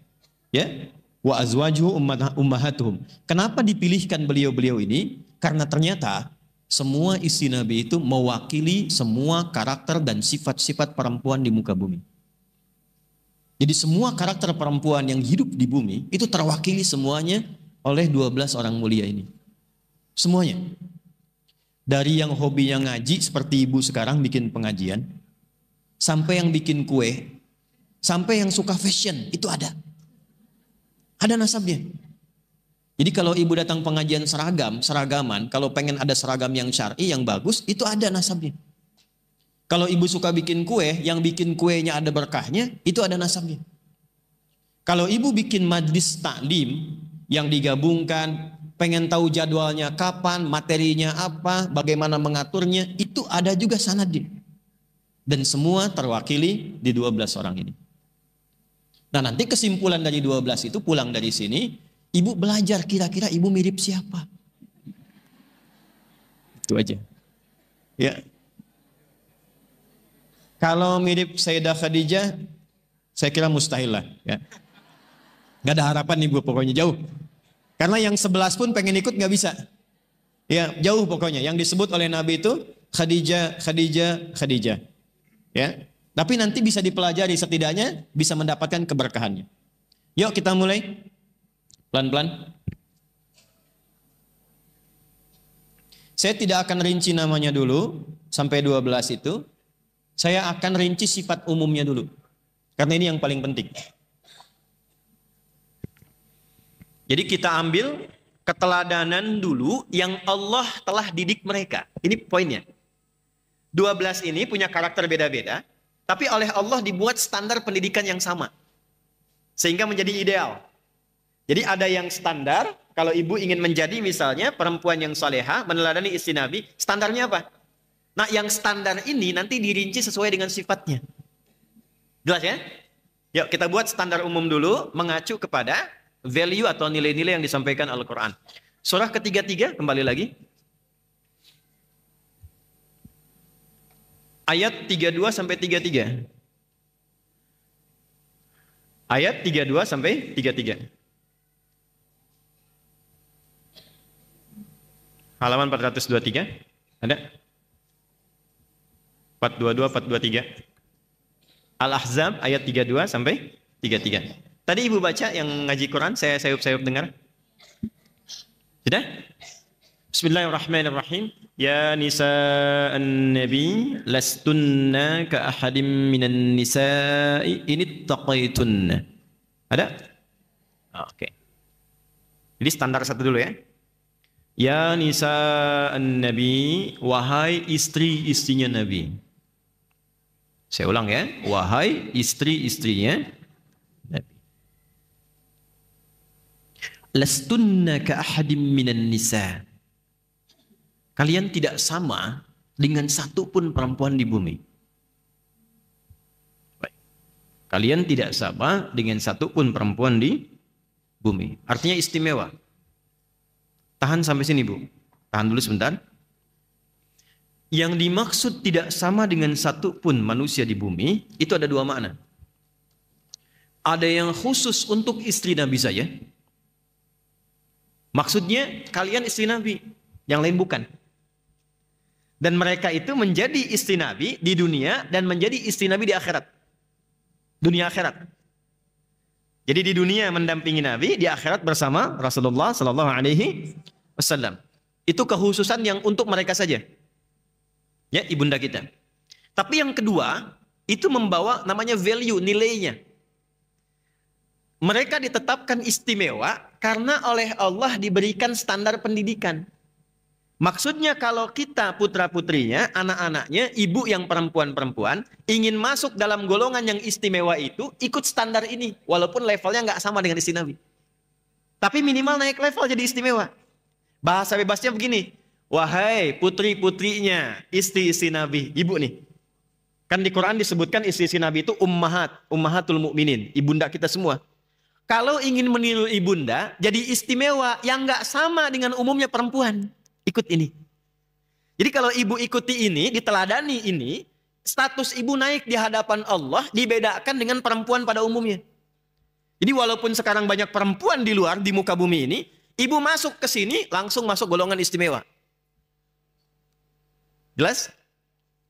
Ya, wa azwajuhu ummahatuhum. Kenapa dipilihkan beliau-beliau ini? Karena ternyata semua istri Nabi itu mewakili semua karakter dan sifat-sifat perempuan di muka bumi. Jadi semua karakter perempuan yang hidup di bumi itu terwakili semuanya oleh 12 orang mulia ini. Semuanya. Dari yang hobinya ngaji seperti ibu sekarang bikin pengajian, sampai yang bikin kue, sampai yang suka fashion, itu ada. Ada nasabnya. Jadi kalau ibu datang pengajian seragaman, kalau pengen ada seragam yang syar'i, yang bagus, itu ada nasabnya. Kalau ibu suka bikin kue, yang bikin kuenya ada berkahnya, itu ada nasabnya. Kalau ibu bikin majlis taklim yang digabungkan, pengen tahu jadwalnya kapan, materinya apa, bagaimana mengaturnya, itu ada juga sanadnya. Dan semua terwakili di 12 orang ini. Nah, nanti kesimpulan dari 12 itu pulang dari sini, ibu belajar kira-kira ibu mirip siapa. Itu aja. Ya. Kalau mirip Sayyidah Khadijah, saya kira mustahil lah. Ya. Gak ada harapan ibu, pokoknya jauh. Karena yang 11 pun pengen ikut gak bisa. Ya, jauh pokoknya. Yang disebut oleh Nabi itu Khadijah, Khadijah, Khadijah. Ya. Tapi nanti bisa dipelajari, setidaknya bisa mendapatkan keberkahannya. Yuk kita mulai. Pelan-pelan. Saya tidak akan rinci namanya dulu, sampai 12 itu. Saya akan rinci sifat umumnya dulu. Karena ini yang paling penting. Jadi kita ambil keteladanan dulu yang Allah telah didik mereka. Ini poinnya. 12 ini punya karakter beda-beda, tapi oleh Allah dibuat standar pendidikan yang sama. Sehingga menjadi ideal. Jadi ada yang standar, kalau ibu ingin menjadi misalnya perempuan yang salehah, meneladani istri Nabi, standarnya apa? Nah yang standar ini nanti dirinci sesuai dengan sifatnya. Jelas ya? Yuk kita buat standar umum dulu, mengacu kepada value atau nilai-nilai yang disampaikan Al-Quran. Surah ketiga-tiga, kembali lagi. Ayat 32 sampai 33. Ayat 32 sampai 33. Halaman 423. Ada? 422, 423. Al-Ahzab ayat 32 sampai 33. Tadi ibu baca yang ngaji Quran, saya sayup-sayup dengar. Sudah? Bismillahirrahmanirrahim. Ya nisa'an nabi lastunna ka ahadim minan nisa'i inittaqaitunna. Ada? Oke. Jadi standar satu dulu ya. Ya nisa'an nabi, wahai istri-istrinya Nabi. Saya ulang ya, wahai istri-istrinya Nabi. Lastunna ka ahadim minan nisa. Kalian tidak sama dengan satu pun perempuan di bumi. Baik. Kalian tidak sama dengan satu pun perempuan di bumi. Artinya istimewa. Tahan sampai sini, Bu. Tahan dulu sebentar. Yang dimaksud tidak sama dengan satu pun manusia di bumi, itu ada dua makna. Ada yang khusus untuk istri Nabi saja. Maksudnya kalian istri Nabi, yang lain bukan. Dan mereka itu menjadi istri Nabi di dunia dan menjadi istri Nabi di akhirat. Dunia akhirat. Jadi di dunia mendampingi Nabi, di akhirat bersama Rasulullah sallallahu alaihi wasallam. Itu kekhususan yang untuk mereka saja. Ya, ibunda kita. Tapi yang kedua, itu membawa namanya value, nilainya. Mereka ditetapkan istimewa karena oleh Allah diberikan standar pendidikan. Maksudnya kalau kita putra-putrinya, anak-anaknya, ibu yang perempuan-perempuan, ingin masuk dalam golongan yang istimewa itu, ikut standar ini. Walaupun levelnya nggak sama dengan istri Nabi. Tapi minimal naik level jadi istimewa. Bahasa bebasnya begini, wahai putri-putrinya, istri-istri Nabi, ibu nih. Kan di Quran disebutkan istri-istri Nabi itu ummahatul mukminin, ibunda kita semua. Kalau ingin meniru ibunda, jadi istimewa yang nggak sama dengan umumnya perempuan. Ikut ini. Jadi kalau ibu ikuti ini, diteladani ini, status ibu naik di hadapan Allah dibedakan dengan perempuan pada umumnya. Jadi walaupun sekarang banyak perempuan di luar, di muka bumi ini, ibu masuk ke sini, langsung masuk golongan istimewa. Jelas?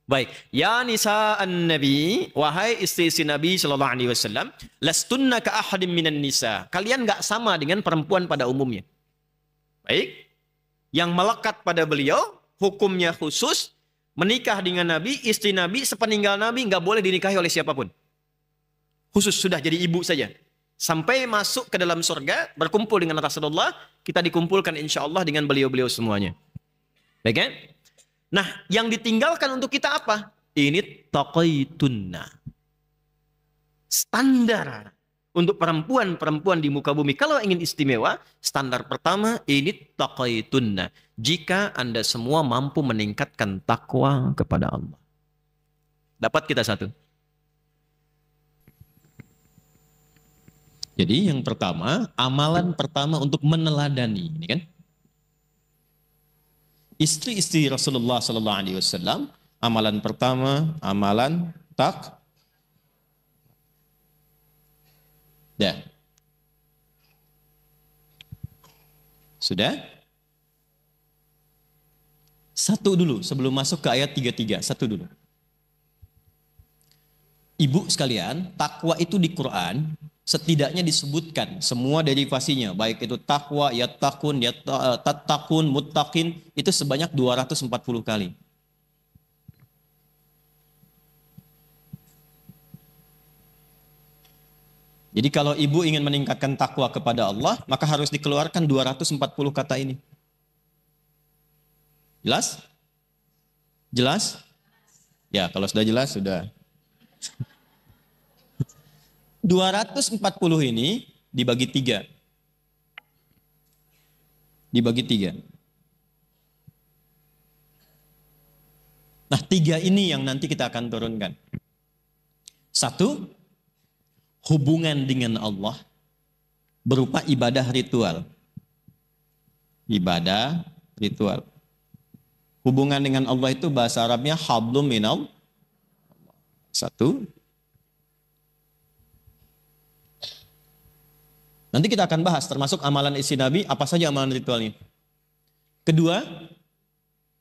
Baik. Ya nisa'an nabi, wahai istri-istri Nabi sallallahu alaihi wasallam, lastunna ka ahadim minan nisa. Kalian enggak sama dengan perempuan pada umumnya. Baik. Yang melekat pada beliau, hukumnya khusus, menikah dengan Nabi, istri Nabi, sepeninggal Nabi, nggak boleh dinikahi oleh siapapun. Khusus sudah jadi ibu saja. Sampai masuk ke dalam surga, berkumpul dengan Rasulullah, kita dikumpulkan insya Allah dengan beliau-beliau semuanya. Baik kan? Nah, yang ditinggalkan untuk kita apa? Ini taqaitunna. Standar. Untuk perempuan-perempuan di muka bumi, kalau ingin istimewa, standar pertama, ini taqaitunna. Jika Anda semua mampu meningkatkan takwa kepada Allah. Dapat kita satu. Jadi yang pertama, amalan pertama untuk meneladani. Ini kan? Istri-istri Rasulullah SAW, amalan pertama, amalan Ya. Sudah? Satu dulu sebelum masuk ke ayat 33. Satu dulu. Ibu sekalian, takwa itu di Quran setidaknya disebutkan semua derivasinya. Baik itu takwa, yattaqun, tattaqun, muttaqin. Itu sebanyak 240 kali. Jadi kalau ibu ingin meningkatkan takwa kepada Allah, maka harus dikeluarkan 240 kata ini. Jelas? Jelas? Ya, kalau sudah jelas, sudah. 240 ini dibagi 3. Dibagi 3. Nah, 3 ini yang nanti kita akan turunkan. 1, hubungan dengan Allah berupa ibadah ritual. Ibadah ritual. Hubungan dengan Allah itu bahasa Arabnya hablum minal. 1. Nanti kita akan bahas termasuk amalan istri Nabi, apa saja amalan ritualnya. 2,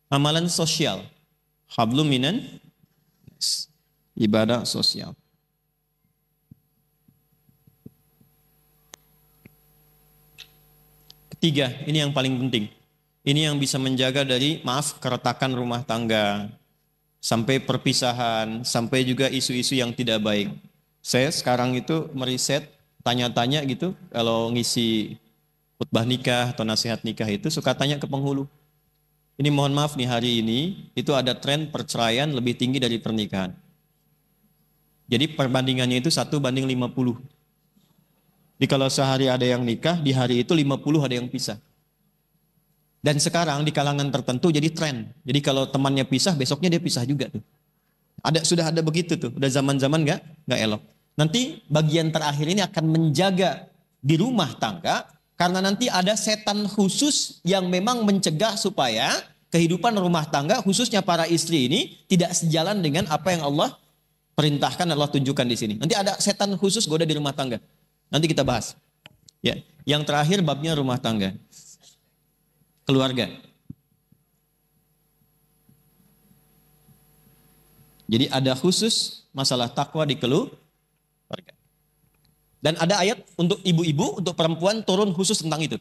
amalan sosial. Hablum minan, ibadah sosial. 3, ini yang paling penting. Ini yang bisa menjaga dari, keretakan rumah tangga, sampai perpisahan, sampai juga isu-isu yang tidak baik. Saya sekarang itu meriset, tanya-tanya gitu, kalau ngisi khutbah nikah atau nasihat nikah itu suka tanya ke penghulu. Ini mohon maaf nih, hari ini itu ada tren perceraian lebih tinggi dari pernikahan. Jadi perbandingannya itu 1:50. Jadi kalau sehari ada yang nikah, di hari itu 50 ada yang pisah. Dan sekarang di kalangan tertentu jadi tren. Jadi kalau temannya pisah, besoknya dia pisah juga tuh. Sudah ada begitu tuh, udah zaman-zaman nggak elok. Nanti bagian terakhir ini akan menjaga di rumah tangga, karena nanti ada setan khusus yang memang mencegah supaya kehidupan rumah tangga, khususnya para istri ini, tidak sejalan dengan apa yang Allah perintahkan, Allah tunjukkan di sini. Nanti ada setan khusus goda di rumah tangga. Nanti kita bahas. Ya, yang terakhir babnya rumah tangga. Keluarga. Jadi ada khusus masalah takwa di keluarga. Dan ada ayat untuk ibu-ibu, untuk perempuan turun khusus tentang itu.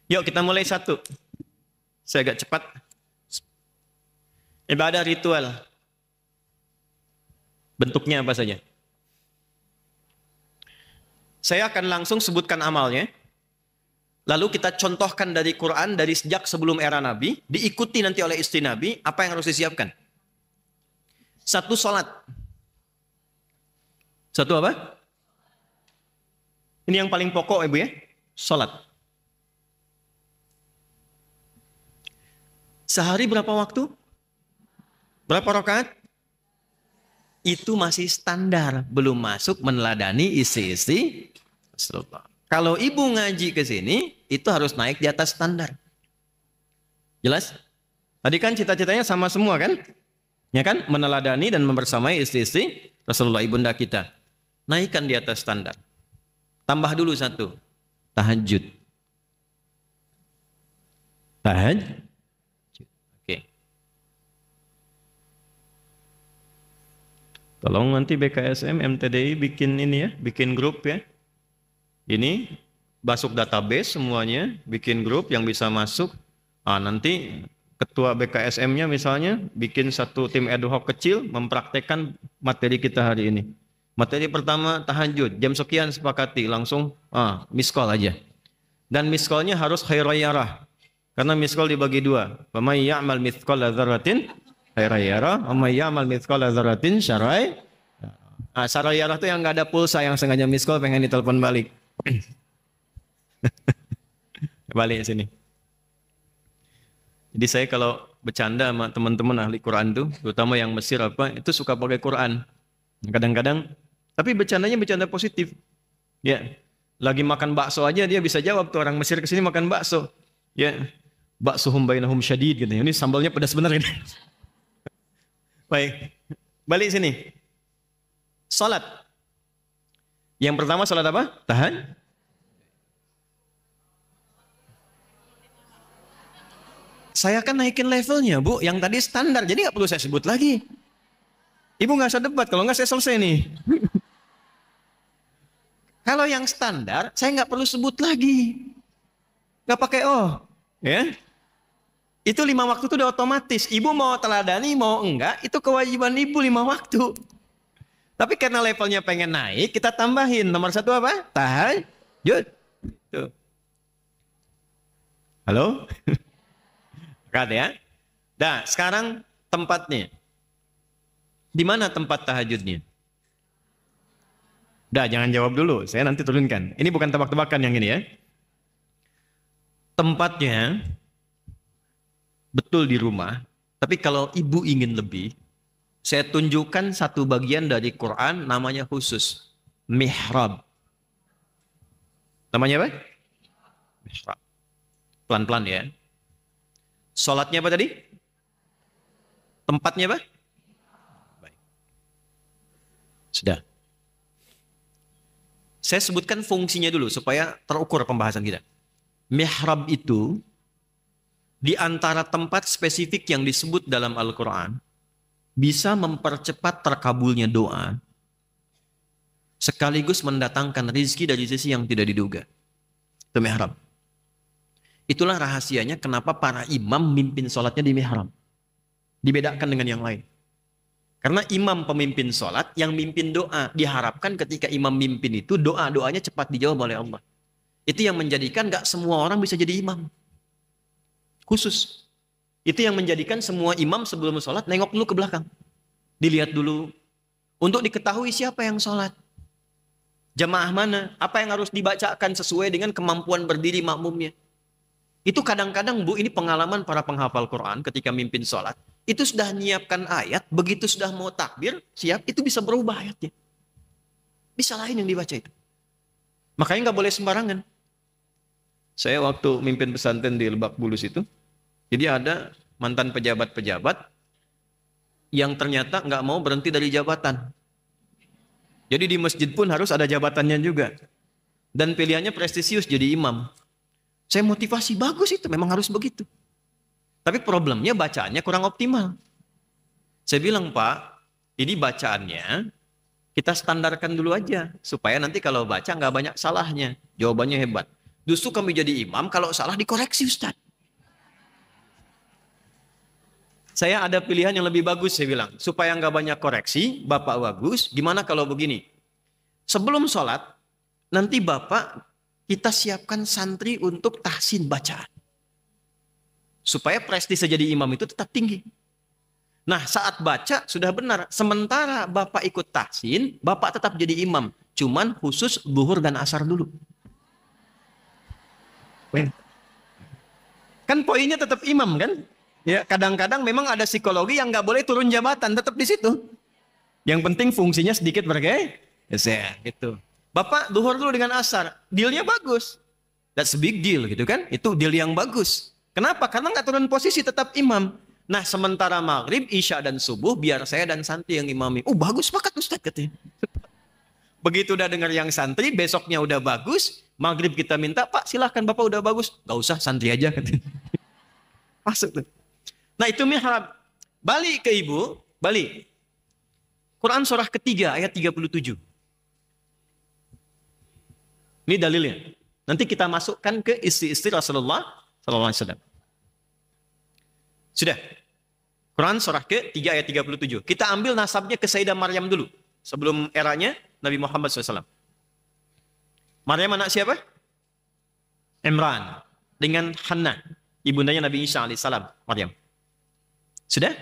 Yuk kita mulai 1. Saya agak cepat. Ibadah ritual. Bentuknya apa saja? Saya akan langsung sebutkan amalnya. Lalu kita contohkan dari Quran, dari sejak sebelum era Nabi, diikuti nanti oleh istri Nabi, apa yang harus disiapkan. 1, sholat. 1 apa? Ini yang paling pokok ibu ya, sholat. Sehari berapa waktu? Berapa rakaat? Itu masih standar, belum masuk meneladani istri-istri Rasulullah. Kalau ibu ngaji ke sini, itu harus naik di atas standar. Jelas? Tadi kan cita-citanya sama semua kan? Ya kan? Meneladani dan membersamai istri-istri Rasulullah ibunda kita. Naikkan di atas standar. Tambah dulu 1. Tahajud. Tahajud. Oke. Tolong nanti BKSM, MTDI bikin ini ya, bikin grup ya. Ini masuk database semuanya, bikin grup yang bisa masuk. Nanti ketua BKSM-nya misalnya bikin 1 tim ad hoc kecil mempraktekkan materi kita hari ini. Materi pertama tahajud, jam sekian sepakati, langsung miss call aja. Dan miss call-nya harus khairan yarah. Karena miss call dibagi 2. Wa may ya'mal mithqala dzarratin khairan yarah, wa may ya'mal mithqala dzarratin syarran. Syarran yarah itu yang enggak ada pulsa, yang sengaja miss call pengen ditelepon balik. Balik sini. Jadi saya kalau bercanda sama teman-teman ahli Quran tuh, terutama yang Mesir itu suka pakai Quran. Kadang-kadang, tapi bercandanya bercanda positif. Ya, lagi makan bakso aja dia bisa jawab tuh, orang Mesir kesini makan bakso. Ya, baksuhum bainahum syadid gitu. Ini sambalnya pedas benar ini. Baik, balik sini. Salat. Yang pertama salat apa? Tahan. Saya kan naikin levelnya, Bu. Yang tadi standar, jadi nggak perlu saya sebut lagi. Ibu nggak usah debat, kalau nggak saya selesai nih. Kalau yang standar, saya nggak perlu sebut lagi. Nggak pakai ya. Itu 5 waktu itu udah otomatis. Ibu mau teladani, mau enggak, itu kewajiban ibu 5 waktu. Tapi karena levelnya pengen naik, kita tambahin. Nomor 1 apa? Tahajud. Tuh. Halo? Dekat ya. Nah, sekarang tempatnya. Di mana tempat tahajudnya? Udah, jangan jawab dulu. Saya nanti turunkan. Ini bukan tebak-tebakan yang ini ya. Tempatnya betul di rumah. Tapi kalau ibu ingin lebih, saya tunjukkan satu bagian dari Quran namanya khusus. Mihrab. Namanya apa? Mihrab. Pelan-pelan ya. Sholatnya apa tadi? Tempatnya apa? Baik. Sudah. Saya sebutkan fungsinya dulu supaya terukur pembahasan kita. Mihrab itu di antara tempat spesifik yang disebut dalam Al-Quran bisa mempercepat terkabulnya doa sekaligus mendatangkan rizki dari sisi yang tidak diduga. Itu mihrab. Itulah rahasianya kenapa para imam mimpin sholatnya di mihrab. Dibedakan dengan yang lain. Karena imam pemimpin sholat yang mimpin doa. Diharapkan ketika imam mimpin itu doa-doanya cepat dijawab oleh Allah. Itu yang menjadikan gak semua orang bisa jadi imam. Khusus. Itu yang menjadikan semua imam sebelum sholat nengok dulu ke belakang. Dilihat dulu. Untuk diketahui siapa yang sholat. Jamaah mana. Apa yang harus dibacakan sesuai dengan kemampuan berdiri makmumnya. Itu kadang-kadang Bu, ini pengalaman para penghafal Quran ketika mimpin sholat. Itu sudah nyiapkan ayat. Begitu sudah mau takbir, siap, itu bisa berubah ayatnya. Bisa lain yang dibaca itu. Makanya nggak boleh sembarangan. Saya waktu mimpin pesantren di Lebak Bulus itu, jadi ada mantan pejabat-pejabat yang ternyata nggak mau berhenti dari jabatan. Jadi di masjid pun harus ada jabatannya juga. Dan pilihannya prestisius jadi imam. Saya motivasi, bagus itu, memang harus begitu. Tapi problemnya bacaannya kurang optimal. Saya bilang, Pak, ini bacaannya kita standarkan dulu aja. Supaya nanti kalau baca nggak banyak salahnya. Jawabannya hebat. Justru kami jadi imam, kalau salah dikoreksi Ustaz. Saya ada pilihan yang lebih bagus, saya bilang. Supaya nggak banyak koreksi, Bapak bagus. Gimana kalau begini? Sebelum sholat, nanti Bapak kita siapkan santri untuk tahsin bacaan. Supaya prestise jadi imam itu tetap tinggi. Nah, saat baca sudah benar. Sementara Bapak ikut tahsin, Bapak tetap jadi imam. Cuman khusus zuhur dan asar dulu. Kan poinnya tetap imam kan? Ya, kadang-kadang memang ada psikologi yang nggak boleh turun jabatan, tetap di situ. Yang penting fungsinya sedikit bergeser, gitu. Bapak zuhur dulu dengan asar, dealnya bagus. That's a big deal gitu kan? Itu deal yang bagus. Kenapa? Karena nggak turun posisi, tetap imam. Nah, sementara maghrib, isya dan subuh biar saya dan santri yang imami. Oh, bagus banget Ustaz katanya. Begitu udah dengar yang santri, besoknya udah bagus, maghrib kita minta, Pak silahkan Bapak udah bagus. Gak usah, santri aja. Masuk tuh. Nah itu mihrab. Balik ke ibu, balik. Quran surah ketiga ayat 37. Ini dalilnya. Nanti kita masukkan ke istri-istri Rasulullah SAW. Sudah. Quran surah ke-3 ayat 37. Kita ambil nasabnya ke Sayyidah Maryam dulu. Sebelum eranya Nabi Muhammad SAW. Maryam anak siapa? Imran. Dengan Hannah. Ibundanya Nabi Isa AS. Maryam. Sudah?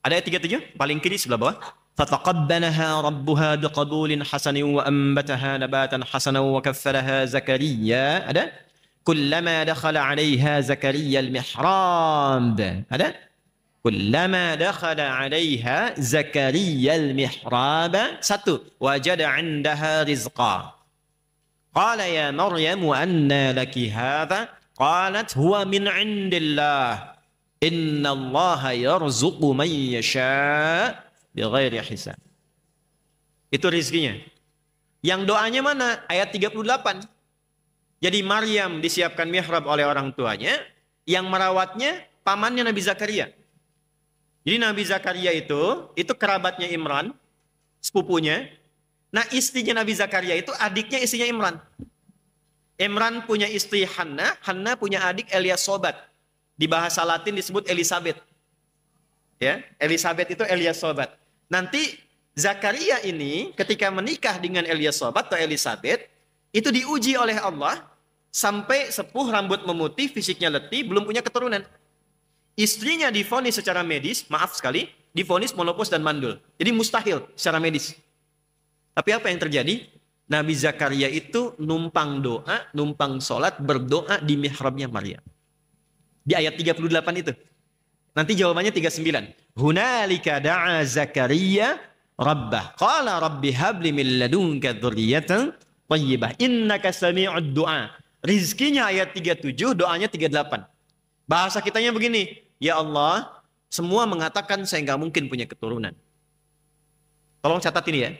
Ada ayat 37? Paling kiri sebelah bawah. فَتَقَبَّلَهَا رَبُّهَا بِقَبُولٍ حَسَنٍ وَأَنبَتَهَا نَبَاتًا حَسَنًا وَكَفَّلَهَا زَكَرِيَّا. Ada? كُلَّمَا دَخَلَ عَلَيْهَا زَكَرِيَّا الْمِحْرَابَ. Ada? كُلَّمَا دَخَلَ عَلَيْهَا زَكَرِيَّا الْمِحْرَابَ. Satu. وَجَدَ عِنْدَهَا رِزْقًا. قَالَ يَا مَرْيَمُ أَنَّى لَكِ هَذَا. قَالَتْ هُوَ مِنْ عِنْدِ اللَّهِ. إِنَّ اللَّهَ يَرْزُقُ مَنْ يَشَاءُ بِغَيْرِ حِسَابٍ. Itu rizkinya. Yang doanya mana? Ayat 38. Jadi Maryam disiapkan mihrab oleh orang tuanya, yang merawatnya pamannya Nabi Zakaria. Jadi Nabi Zakaria itu kerabatnya Imran, sepupunya. Nah istrinya Nabi Zakaria itu adiknya istrinya Imran. Imran punya istri Hannah, Hannah punya adik Eliasobat. Di bahasa Latin disebut Elizabeth. Ya, Elizabeth itu Eliasobat. Nanti Zakaria ini ketika menikah dengan Elizabeth atau Elizabeth, itu diuji oleh Allah sampai sepuh, rambut memutih, fisiknya letih, belum punya keturunan. Istrinya divonis secara medis, maaf sekali, divonis monopause dan mandul. Jadi mustahil secara medis. Tapi apa yang terjadi? Nabi Zakaria itu numpang doa, numpang sholat, berdoa di mihrabnya Maryam. Di ayat 38 itu. Nanti jawabannya 39. Hunalika da'a Zakaria Rabbah. Qala rabbi habli min ladunka dzurriyyatan thayyibah. Innaka sami'ud du'a. Rizkinya ayat 37, doanya 38. Bahasa kitanya begini. Ya Allah, semua mengatakan saya nggak mungkin punya keturunan. Tolong catat ini ya.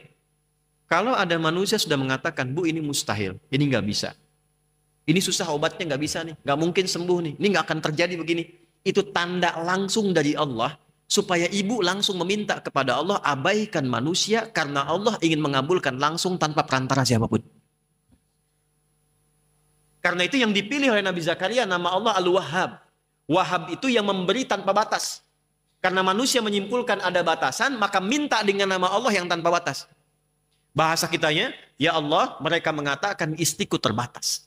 Kalau ada manusia sudah mengatakan, Bu ini mustahil, ini nggak bisa. Ini susah obatnya nggak bisa nih, nggak mungkin sembuh nih, ini nggak akan terjadi begini. Itu tanda langsung dari Allah, supaya ibu langsung meminta kepada Allah, abaikan manusia, karena Allah ingin mengabulkan langsung tanpa perantara siapapun. Karena itu yang dipilih oleh Nabi Zakaria, nama Allah Al-Wahhab. Wahhab itu yang memberi tanpa batas. Karena manusia menyimpulkan ada batasan, maka minta dengan nama Allah yang tanpa batas. Bahasa kitanya, ya Allah, mereka mengatakan istriku terbatas.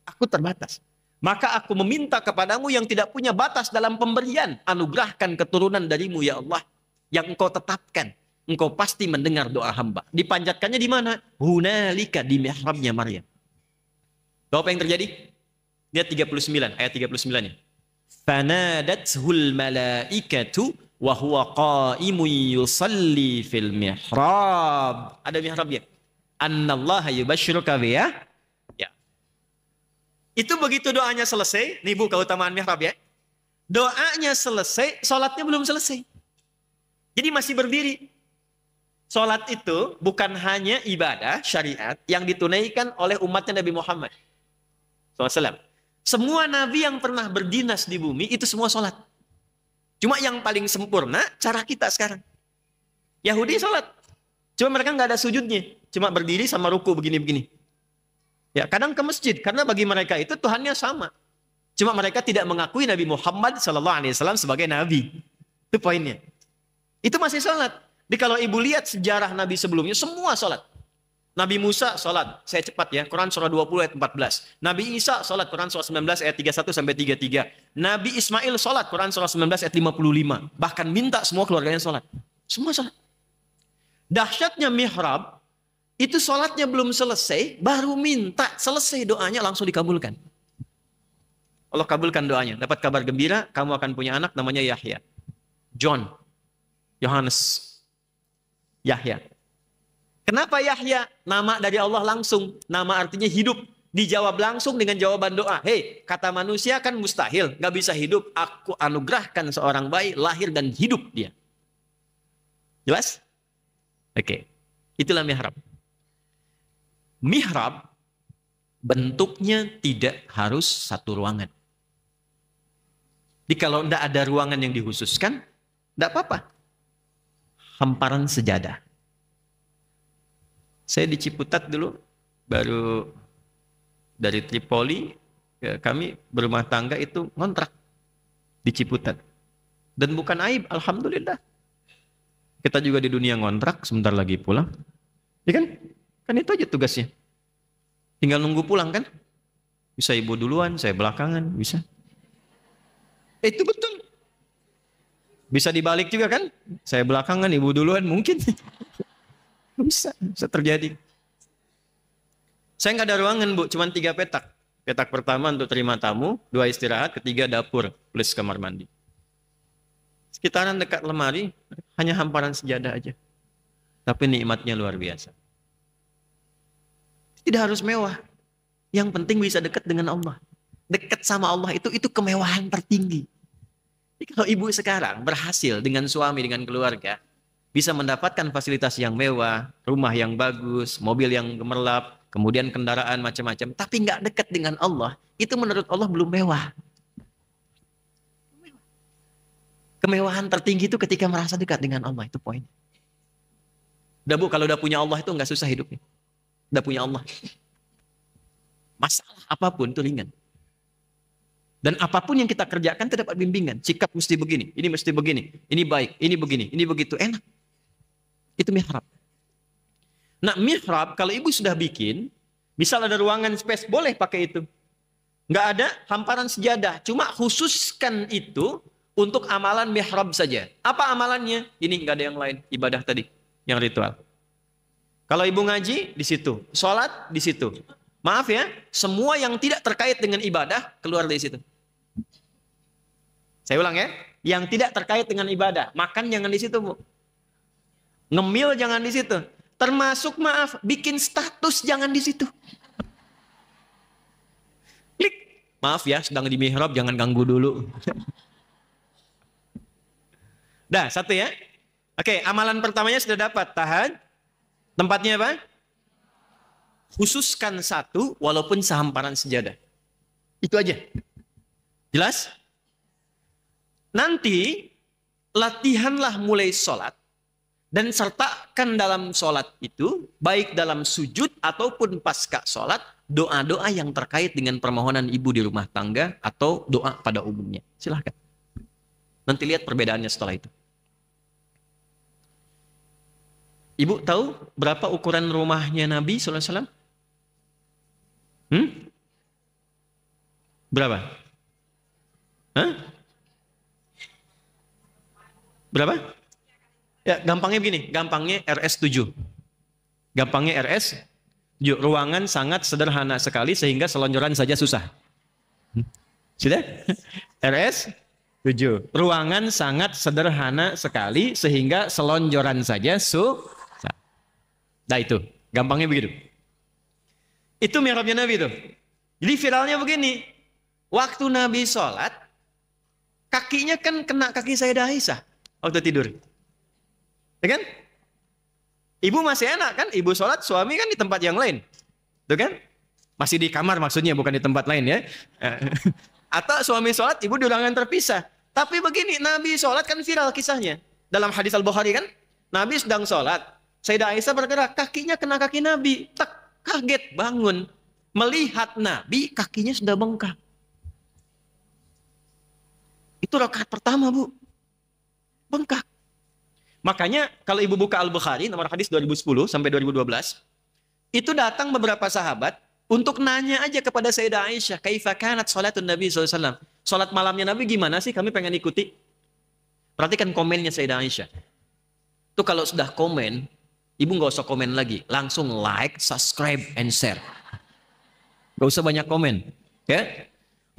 Aku terbatas. Maka aku meminta kepadamu yang tidak punya batas dalam pemberian. Anugerahkan keturunan darimu ya Allah. Yang engkau tetapkan. Engkau pasti mendengar doa hamba. Dipanjatkannya di mana? Hunalika, di mihrabnya Maryam. Tahu apa yang terjadi? Lihat 39, ayat 39-nya. Fanadathul malaikatu wa huwa qa'imun yusalli fil mihrab. Ada mihrabnya. Annallaha yubashshiruka biya. Ya. Itu begitu doanya selesai, nih Bu keutamaan mihrab ya. Doanya selesai, salatnya belum selesai. Jadi masih berdiri. Salat itu bukan hanya ibadah syariat yang ditunaikan oleh umatnya Nabi Muhammad SAW. Semua nabi yang pernah berdinas di bumi itu semua salat. Cuma yang paling sempurna cara kita sekarang. Yahudi sholat. Cuma mereka nggak ada sujudnya. Cuma berdiri sama ruku begini-begini. Ya, kadang ke masjid. Karena bagi mereka itu Tuhannya sama. Cuma mereka tidak mengakui Nabi Muhammad SAW sebagai Nabi. Itu poinnya. Itu masih sholat. Jadi kalau ibu lihat sejarah Nabi sebelumnya, semua sholat. Nabi Musa sholat, saya cepat ya, Quran surah 20 ayat 14. Nabi Isa sholat, Quran surah 19 ayat 31 sampai 33. Nabi Ismail sholat, Quran surah 19 ayat 55. Bahkan minta semua keluarganya sholat. Semua sholat. Dahsyatnya mihrab, itu sholatnya belum selesai, baru minta, selesai doanya langsung dikabulkan. Allah kabulkan doanya. Dapat kabar gembira, kamu akan punya anak namanya Yahya. John, Yohanes, Yahya. Kenapa Yahya? Nama dari Allah langsung. Nama artinya hidup. Dijawab langsung dengan jawaban doa. Hei, kata manusia kan mustahil. Gak bisa hidup. Aku anugerahkan seorang bayi lahir dan hidup dia. Jelas? Oke. Itulah mihrab. Mihrab bentuknya tidak harus satu ruangan. Jadi kalau tidak ada ruangan yang dikhususkan, tidak apa-apa. Hamparan sejadah. Saya di Ciputat dulu, baru dari Tripoli, ya, kami berumah tangga itu ngontrak di Ciputat. Dan bukan aib, alhamdulillah. Kita juga di dunia ngontrak, sebentar lagi pulang. Ya kan? Kan itu aja tugasnya. Tinggal nunggu pulang kan? Bisa ibu duluan, saya belakangan, bisa. Itu betul. Bisa dibalik juga kan? Saya belakangan, ibu duluan, mungkin. Bisa terjadi. Saya nggak ada ruangan Bu, cuma 3 petak. Petak pertama untuk terima tamu, 2 istirahat, ketiga dapur plus kamar mandi. Sekitaran dekat lemari, hanya hamparan sejadah aja. Tapi nikmatnya luar biasa. Tidak harus mewah. Yang penting bisa dekat dengan Allah. Dekat sama Allah itu kemewahan tertinggi. Jadi kalau ibu sekarang berhasil dengan suami, dengan keluarga, bisa mendapatkan fasilitas yang mewah, rumah yang bagus, mobil yang gemerlap, kemudian kendaraan macam-macam, tapi nggak dekat dengan Allah, itu menurut Allah belum mewah. Kemewahan tertinggi itu ketika merasa dekat dengan Allah, itu poin. Udah Bu, kalau udah punya Allah itu nggak susah hidupnya. Udah punya Allah. Masalah apapun itu ringan. Dan apapun yang kita kerjakan itu dapat bimbingan. Sikap mesti begini, ini mesti begini, ini baik, ini begini, ini begitu, enak. Itu mihrab. Nah, mihrab kalau ibu sudah bikin, misal ada ruangan space, boleh pakai itu. Nggak ada hamparan sejadah, cuma khususkan itu untuk amalan mihrab saja. Apa amalannya? Ini nggak ada yang lain, ibadah tadi, yang ritual. Kalau ibu ngaji, di situ. Sholat, di situ. Maaf ya, semua yang tidak terkait dengan ibadah, keluar dari situ. Saya ulang ya, yang tidak terkait dengan ibadah. Makan jangan di situ, Bu. Ngemil jangan di situ. Termasuk, maaf, bikin status jangan di situ. Klik. Maaf ya, sedang di mihrab, jangan ganggu dulu. Dah, satu ya. Oke, amalan pertamanya sudah dapat. Tahan. Tempatnya apa? Khususkan satu walaupun sehamparan sejadah. Itu aja. Jelas? Nanti latihanlah mulai sholat dan sertakan dalam sholat itu, baik dalam sujud ataupun pasca sholat, doa-doa yang terkait dengan permohonan ibu di rumah tangga atau doa pada umumnya. Silahkan. Nanti lihat perbedaannya setelah itu. Ibu tahu berapa ukuran rumahnya Nabi SAW? Berapa? Hah? Berapa? Ya, gampangnya begini. Gampangnya RS7. Gampangnya RS7. Ruangan sangat sederhana sekali sehingga selonjoran saja susah. Sudah? RS7. Ruangan sangat sederhana sekali sehingga selonjoran saja susah. Nah itu, gampangnya begitu. Itu mihrabnya Nabi itu. Jadi viralnya begini. Waktu Nabi sholat, kakinya kan kena kaki Sayyidah Aisyah waktu tidur. Ya kan? Ibu masih enak kan? Ibu sholat, suami kan di tempat yang lain. Tuh kan? Masih di kamar maksudnya, bukan di tempat lain ya. Atau suami sholat, ibu di ruangan terpisah. Tapi begini, Nabi sholat kan viral kisahnya. Dalam hadis Al-Bukhari kan, Nabi sedang sholat. Sayyidah Aisyah bergerak, kakinya kena kaki Nabi. Tak, kaget, bangun. Melihat Nabi, kakinya sudah bengkak. Itu rakaat pertama, Bu. Bengkak. Makanya kalau ibu buka Al-Bukhari, nomor hadis 2010 sampai 2012, itu datang beberapa sahabat untuk nanya aja kepada Sayyidah Aisyah, kaifa kanat salatun Nabi SAW. Salat malamnya Nabi gimana sih? Kami pengen ikuti. Perhatikan komennya Sayyidah Aisyah. Itu kalau sudah komen, ibu nggak usah komen lagi, langsung like, subscribe, and share. Nggak usah banyak komen, ya.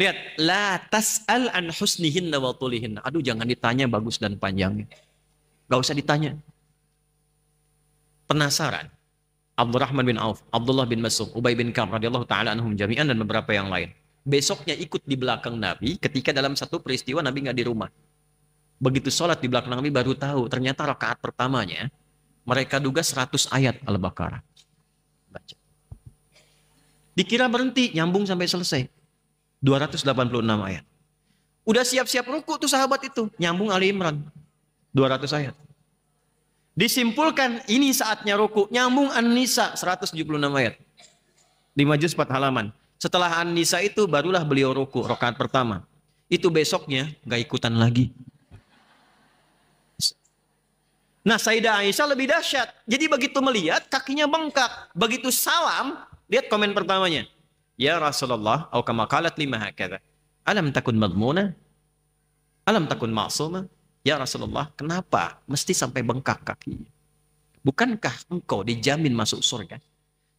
Lihat, la tas'al an husnihinna wa tulihinna. Aduh, jangan ditanya bagus dan panjangnya. Nggak usah ditanya. Penasaran? Abdurrahman bin Auf, Abdullah bin Mas'ud, Ubay bin Ka'ab radhiyallahu taala anhum jami'an dan beberapa yang lain. Besoknya ikut di belakang Nabi ketika dalam satu peristiwa Nabi nggak di rumah. Begitu sholat di belakang Nabi baru tahu ternyata rakaat pertamanya mereka duga 100 ayat Al-Baqarah. Baca. Dikira berhenti, nyambung sampai selesai. 286 ayat. Udah siap-siap ruku tuh sahabat itu, nyambung Ali Imran. 200 ayat. Disimpulkan ini saatnya ruku, nyambung An-Nisa 176 ayat. 5 juz 4 halaman. Setelah An-Nisa itu barulah beliau ruku rakaat pertama. Itu besoknya nggak ikutan lagi. Nah, Sayyidah Aisyah lebih dahsyat. Jadi begitu melihat kakinya bengkak, begitu salam, lihat komen pertamanya. Ya Rasulullah, atau kama qalat lima hakadha. Alam takun madmuna? Alam takun ma'suma? Ya Rasulullah, kenapa mesti sampai bengkak kakinya? Bukankah engkau dijamin masuk surga?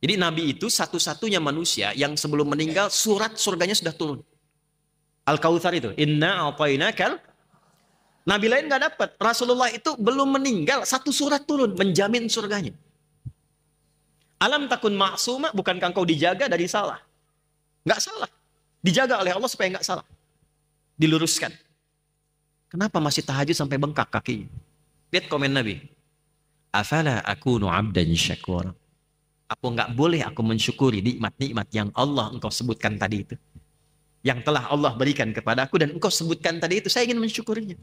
Jadi Nabi itu satu-satunya manusia yang sebelum meninggal surat surganya sudah turun. Al-Kautsar itu, inna a'tainakal. Nabi lain nggak dapat. Rasulullah itu belum meninggal, satu surat turun menjamin surganya. Alam takun maksuma, bukankah engkau dijaga dari salah? Nggak salah. Dijaga oleh Allah supaya nggak salah. Diluruskan. Kenapa masih tahajud sampai bengkak kaki? Lihat komen Nabi. Afala akunu abdan syakura. Apa nggak boleh aku mensyukuri nikmat-nikmat yang Allah engkau sebutkan tadi itu? Yang telah Allah berikan kepada aku dan engkau sebutkan tadi itu, saya ingin mensyukurinya.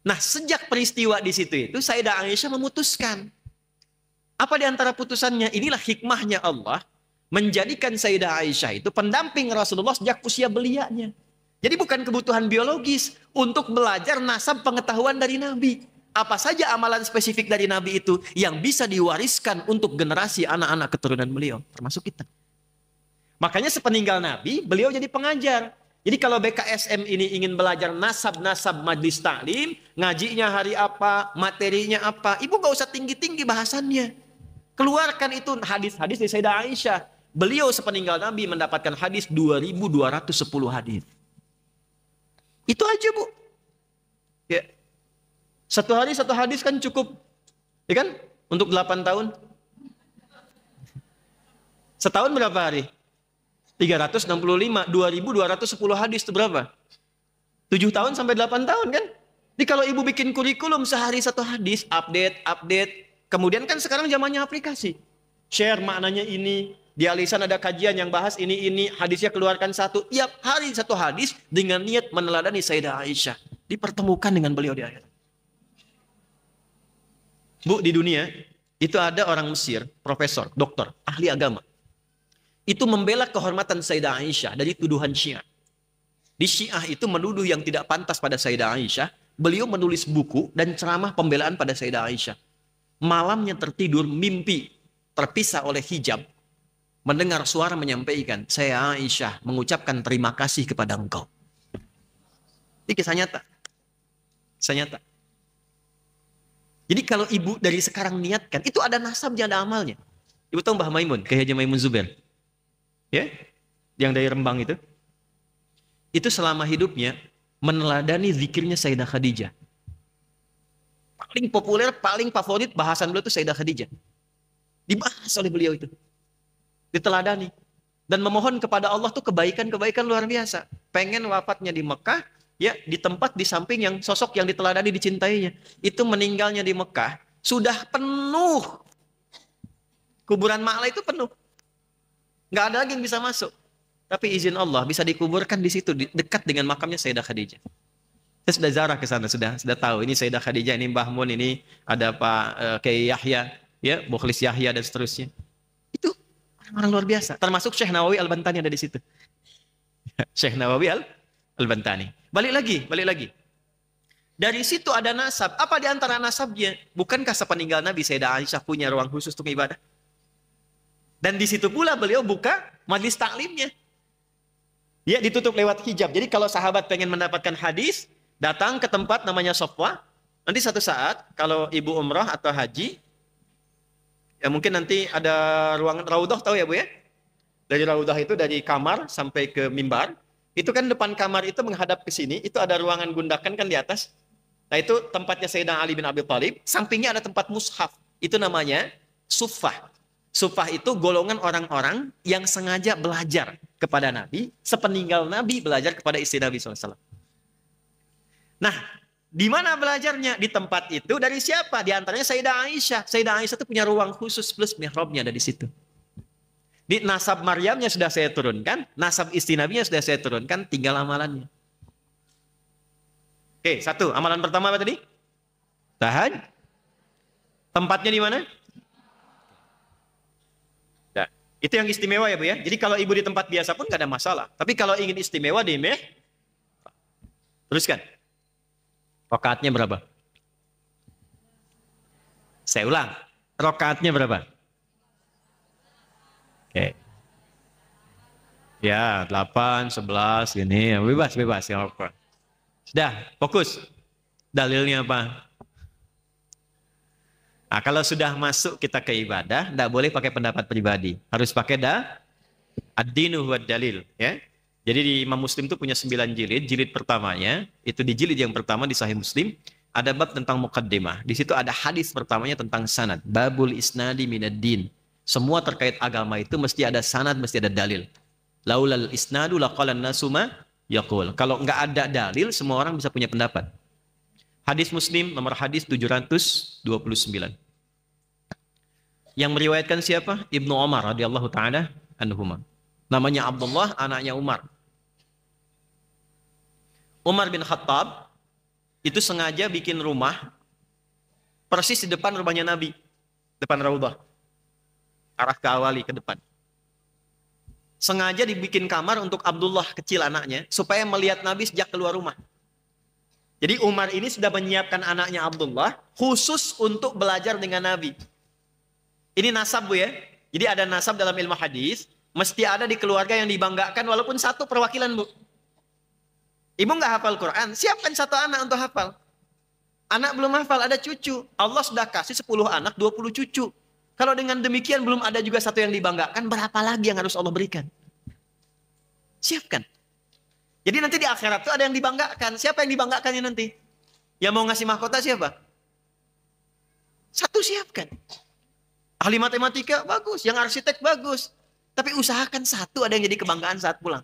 Nah, sejak peristiwa di situ itu, Sayyidah Aisyah memutuskan. Apa di antara putusannya? Inilah hikmahnya Allah menjadikan Sayyidah Aisyah itu pendamping Rasulullah sejak usia belianya. Jadi bukan kebutuhan biologis untuk belajar nasab pengetahuan dari Nabi. Apa saja amalan spesifik dari Nabi itu yang bisa diwariskan untuk generasi anak-anak keturunan beliau, termasuk kita. Makanya sepeninggal Nabi, beliau jadi pengajar. Jadi kalau BKSM ini ingin belajar nasab-nasab majlis taklim, ngajinya hari apa, materinya apa, ibu gak usah tinggi-tinggi bahasannya. Keluarkan itu hadis-hadis dari Sayyidah Aisyah. Beliau sepeninggal Nabi mendapatkan hadis 2.210 hadis. Itu aja, Bu. Ya. Satu hari satu hadis kan cukup. Ya kan? Untuk 8 tahun. Setahun berapa hari? 365, 2.210 hadis itu berapa? 7 tahun sampai 8 tahun kan? Jadi kalau ibu bikin kurikulum sehari satu hadis, update. Kemudian kan sekarang zamannya aplikasi. Share maknanya ini. Di alisan ada kajian yang bahas ini. Hadisnya keluarkan satu. Tiap hari satu hadis dengan niat meneladani Sayyidah Aisyah. Dipertemukan dengan beliau di akhirat. Bu, di dunia itu ada orang Mesir, profesor, doktor, ahli agama. Itu membela kehormatan Sayyidah Aisyah dari tuduhan Syiah. Di Syiah itu menuduh yang tidak pantas pada Sayyidah Aisyah. Beliau menulis buku dan ceramah pembelaan pada Sayyidah Aisyah. Malamnya tertidur, mimpi terpisah oleh hijab. Mendengar suara menyampaikan, saya Aisyah mengucapkan terima kasih kepada engkau. Ini kisah nyata. Kisah nyata. Jadi kalau ibu dari sekarang niatkan, itu ada nasabnya, ada amalnya. Ibu tahu Mbah Maimun, Kiai Haji Maimun Zubair? Ya, yang dari Rembang itu selama hidupnya meneladani zikirnya Sayyidah Khadijah. Paling populer, paling favorit bahasan beliau itu Sayyidah Khadijah. Dibahas oleh beliau itu, diteladani dan memohon kepada Allah tuh kebaikan-kebaikan luar biasa. Pengen wafatnya di Mekah, ya di tempat di samping yang sosok yang diteladani dicintainya. Itu meninggalnya di Mekah sudah penuh, kuburan Ma'la itu penuh. Nggak ada lagi yang bisa masuk. Tapi izin Allah bisa dikuburkan di situ, dekat dengan makamnya Sayyidah Khadijah. Saya sudah ziarah ke sana, sudah tahu. Ini Sayyidah Khadijah, ini Mbah Mun, ini ada Pak Kiai Yahya, ya, Mukhlis Yahya dan seterusnya. Itu orang-orang luar biasa. Termasuk Syekh Nawawi Al-Bantani ada di situ. Syekh Nawawi Al-Bantani. Balik lagi. Dari situ ada nasab. Apa di antara nasabnya? Bukankah sepeninggal Nabi Sayyidah Aisyah punya ruang khusus untuk ibadah? Dan di situ pula beliau buka majlis taklimnya. Ya, ditutup lewat hijab. Jadi kalau sahabat pengen mendapatkan hadis, datang ke tempat namanya Sofwa. Nanti satu saat kalau ibu umrah atau haji, ya mungkin nanti ada ruangan raudhah, tahu ya Bu ya? Dari raudhah itu dari kamar sampai ke mimbar. Itu kan depan kamar itu menghadap ke sini, itu ada ruangan gundakan kan di atas. Nah itu tempatnya Sayyidina Ali bin Abi Thalib, sampingnya ada tempat mushaf. Itu namanya suffah. Suffah itu golongan orang-orang yang sengaja belajar kepada Nabi, sepeninggal Nabi belajar kepada istri Nabi SAW. Nah, di mana belajarnya? Di tempat itu dari siapa? Di antaranya Sayyidah Aisyah. Sayyidah Aisyah itu punya ruang khusus plus mihrabnya ada di situ. Di nasab Maryamnya sudah saya turunkan, nasab istri Nabinya sudah saya turunkan, tinggal amalannya. Oke, satu. Amalan pertama apa tadi? Tahajud. Tempatnya di mana? Itu yang istimewa ya Bu ya. Jadi kalau ibu di tempat biasa pun gak ada masalah. Tapi kalau ingin istimewa di teruskan. Rakaatnya berapa? Saya ulang. Rakaatnya berapa? Oke. Ya 8, 11 gini. Bebas. Ya, sudah, fokus. Dalilnya apa? Nah, kalau sudah masuk kita ke ibadah, tidak boleh pakai pendapat pribadi. Harus pakai ad-dinu huwad dalil. Ya? Jadi di Imam Muslim itu punya 9 jilid. Jilid pertamanya, itu di jilid yang pertama di Sahih Muslim, ada bab tentang muqaddimah. Di situ ada hadis pertamanya tentang sanad. Babul isnadi minad din. Semua terkait agama itu mesti ada sanad, mesti ada dalil. Laulal isnadu laqalan nasuma yaqul. Kalau nggak ada dalil, semua orang bisa punya pendapat. Hadis Muslim nomor hadis 729. Yang meriwayatkan siapa? Ibnu Umar radhiyallahu taala anhuma. Namanya Abdullah, anaknya Umar. Umar bin Khattab itu sengaja bikin rumah persis di depan rumahnya Nabi, depan Raudhah. Arah ke awali ke depan. Sengaja dibikin kamar untuk Abdullah kecil anaknya supaya melihat Nabi sejak keluar rumah. Jadi Umar ini sudah menyiapkan anaknya Abdullah khusus untuk belajar dengan Nabi. Ini nasab, Bu, ya. Jadi ada nasab dalam ilmu hadis, mesti ada di keluarga yang dibanggakan walaupun satu perwakilan, Bu. Ibu nggak hafal Quran, siapkan satu anak untuk hafal. Anak belum hafal, ada cucu. Allah sudah kasih 10 anak, 20 cucu. Kalau dengan demikian belum ada juga satu yang dibanggakan, berapa lagi yang harus Allah berikan? Siapkan. Jadi nanti di akhirat itu ada yang dibanggakan. Siapa yang dibanggakannya nanti? Yang mau ngasih mahkota siapa? Satu siapkan. Ahli matematika bagus, yang arsitek bagus. Tapi usahakan satu ada yang jadi kebanggaan saat pulang.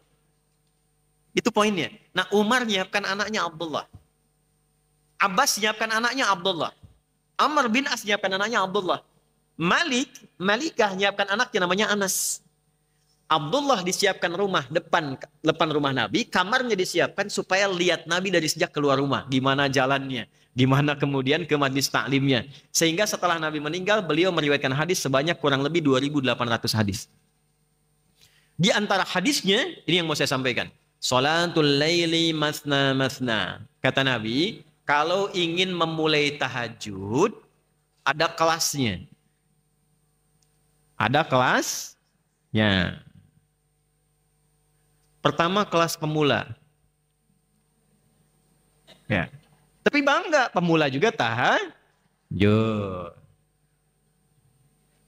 Itu poinnya. Nah, Umar nyiapkan anaknya Abdullah. Abbas nyiapkan anaknya Abdullah. Amr bin As nyiapkan anaknya Abdullah. Malikah nyiapkan anaknya namanya Anas. Abdullah disiapkan rumah depan rumah Nabi, kamarnya disiapkan supaya lihat Nabi dari sejak keluar rumah, gimana jalannya, gimana kemudian ke majlis taklimnya. Sehingga setelah Nabi meninggal, beliau meriwayatkan hadis sebanyak kurang lebih 2.800 hadis. Di antara hadisnya, ini yang mau saya sampaikan. Salatul laili masna masna. Kata Nabi, kalau ingin memulai tahajud, ada kelasnya. Ada kelasnya. Pertama kelas pemula. Ya. Tapi bangga, pemula juga tahajud.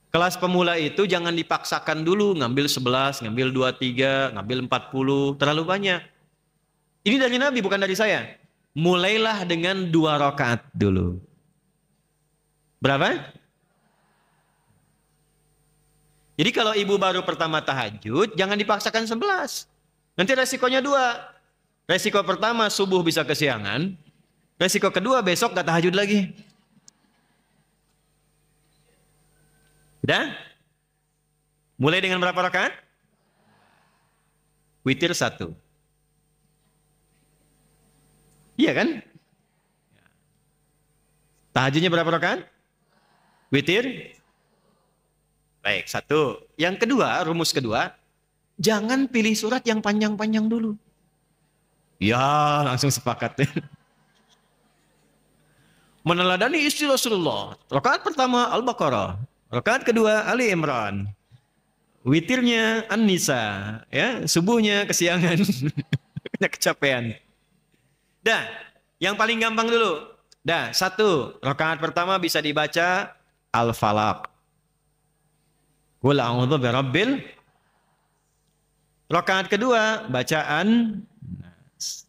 Kelas pemula itu jangan dipaksakan dulu, ngambil 11, ngambil 23, ngambil 40, terlalu banyak. Ini dari Nabi, bukan dari saya. Mulailah dengan 2 rakaat dulu. Berapa? Jadi kalau ibu baru pertama tahajud, jangan dipaksakan 11. Nanti resikonya 2. Resiko pertama, subuh bisa kesiangan. Resiko kedua, besok gak tahajud lagi. Udah? Mulai dengan berapa rakaat? Witir 1. Iya kan? Tahajudnya berapa rakaat? Witir? Baik, 1. Yang kedua, rumus kedua, jangan pilih surat yang panjang-panjang dulu. Ya, langsung sepakat. Meneladani istri Rasulullah. Rakaat pertama Al-Baqarah, rakaat kedua Ali Imran. Witirnya An-Nisa, ya, subuhnya kesiangan. Kecapean. Dah, yang paling gampang dulu. Dah, 1. Rakaat pertama bisa dibaca Al-Falaq. Qul a'udzu birabbil. Rakaat kedua bacaan Nas.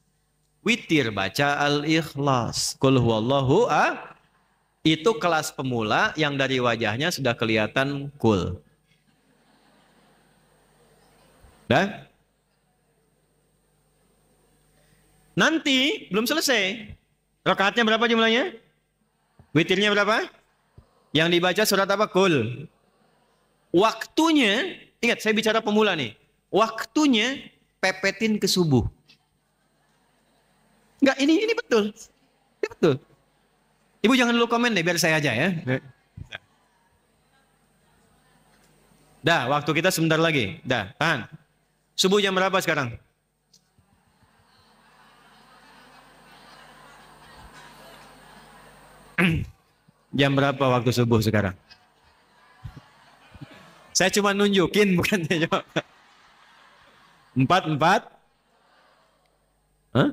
Witir baca Al-Ikhlas. Qul huwallahu ahad. Itu kelas pemula yang dari wajahnya sudah kelihatan cool. Dah? Nanti belum selesai. Rakaatnya berapa jumlahnya? Witirnya berapa? Yang dibaca surat apa? Qul. Waktunya, ingat saya bicara pemula nih. Waktunya pepetin ke subuh. Enggak, ini betul. Ini betul. Ibu jangan dulu komen deh, biar saya aja ya. Dah, waktu kita sebentar lagi. Dah, tahan. Subuh jam berapa sekarang? Jam berapa waktu subuh sekarang? Saya cuma nunjukin, bukan jawab. 4. Hah?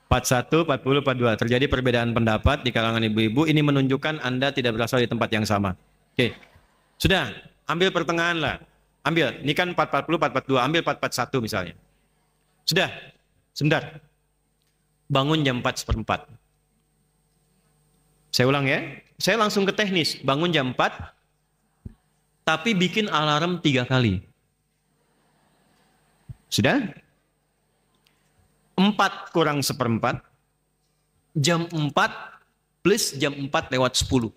41, 40, 42. Terjadi perbedaan pendapat di kalangan ibu-ibu. Ini menunjukkan Anda tidak berasal di tempat yang sama. Oke. Sudah, ambil pertengahan lah. Ambil, ini kan 440, 442. Ambil 441 misalnya. Sudah, sebentar. Bangun jam 4:04. Saya ulang ya. Saya langsung ke teknis. Bangun jam 4. Tapi bikin alarm 3 kali. Sudah? 4 kurang 1/4. Jam 4 plus jam 4 lewat 10.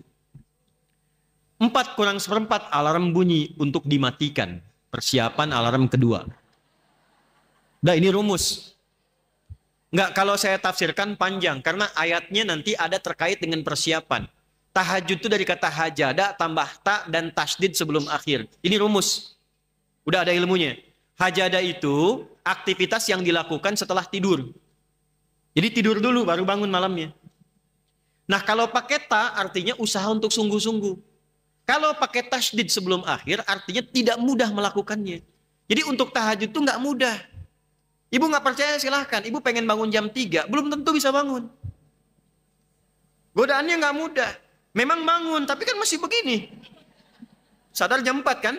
4 kurang 1/4 alarm bunyi untuk dimatikan. Persiapan alarm kedua. Nah, ini rumus. Enggak, kalau saya tafsirkan panjang. Karena ayatnya nanti ada terkait dengan persiapan. Tahajud itu dari kata hajada tambah ta dan tasdid sebelum akhir. Ini rumus. Udah ada ilmunya. Hajada itu aktivitas yang dilakukan setelah tidur. Jadi tidur dulu baru bangun malamnya. Nah kalau pakai ta artinya usaha untuk sungguh-sungguh. Kalau pakai tasydid sebelum akhir artinya tidak mudah melakukannya. Jadi untuk tahajud itu nggak mudah. Ibu nggak percaya silahkan. Ibu pengen bangun jam 3, belum tentu bisa bangun. Godaannya nggak mudah. Memang bangun, tapi kan masih begini. Sadar jam 4 kan?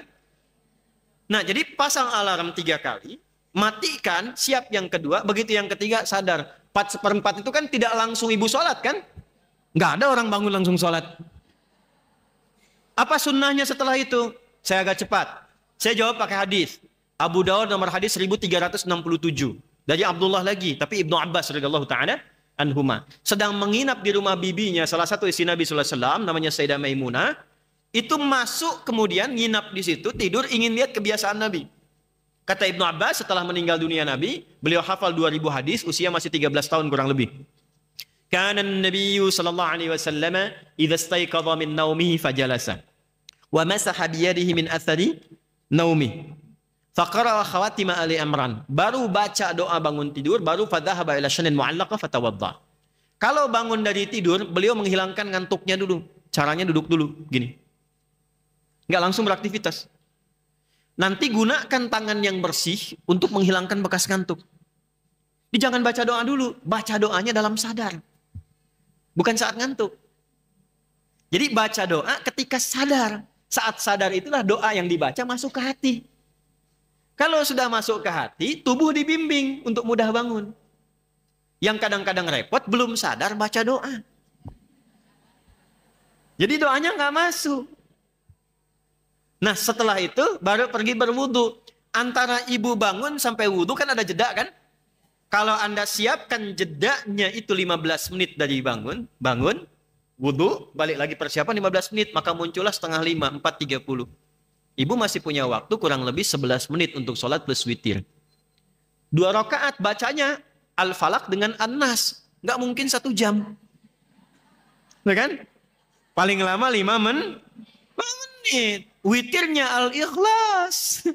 Nah jadi pasang alarm 3 kali, matikan, siap yang kedua, begitu yang ketiga sadar. 4/4 itu kan tidak langsung ibu sholat kan? Nggak ada orang bangun langsung sholat. Apa sunnahnya setelah itu? Saya agak cepat. Saya jawab pakai hadis. Abu Dawud nomor hadis 1367. Dari Abdullah lagi, tapi Ibnu Abbas radhiyallahu ta'ala anhuma. Sedang menginap di rumah bibinya, salah satu istri Nabi sallallahu alaihi wasallam, namanya Sayyidah Maimunah. Itu masuk kemudian nginap di situ, tidur ingin lihat kebiasaan Nabi. Kata Ibnu Abbas setelah meninggal dunia Nabi, beliau hafal 2000 hadis, usia masih 13 tahun kurang lebih. Kana an-nabiy sallallahu alaihi wasallam idza istayqadha min naumihi fajalasa wa masaha bi yadihi min athari naumi. Faqara khawatim Ali Imran. Baru baca doa bangun tidur, baru fadhahaba ila shanin mu'allaqah fatawadda. Kalau bangun dari tidur, beliau menghilangkan ngantuknya dulu. Caranya duduk dulu, gini. Enggak langsung beraktivitas. Nanti gunakan tangan yang bersih untuk menghilangkan bekas ngantuk. Jangan baca doa dulu, baca doanya dalam sadar. Bukan saat ngantuk. Jadi baca doa ketika sadar. Saat sadar itulah doa yang dibaca masuk ke hati. Kalau sudah masuk ke hati, tubuh dibimbing untuk mudah bangun. Yang kadang-kadang repot, belum sadar baca doa. Jadi doanya nggak masuk. Nah setelah itu baru pergi berwudu. Antara ibu bangun sampai wudu kan ada jeda kan? Kalau Anda siapkan jedanya itu 15 menit dari bangun, wudu, balik lagi persiapan 15 menit, maka muncullah 4:30, 4:30. Ibu masih punya waktu kurang lebih 11 menit untuk sholat plus witir. 2 rakaat bacanya Al-Falaq dengan An-Nas. Nggak mungkin 1 jam. Nah kan? Paling lama 5 menit. Witirnya Al-Ikhlas.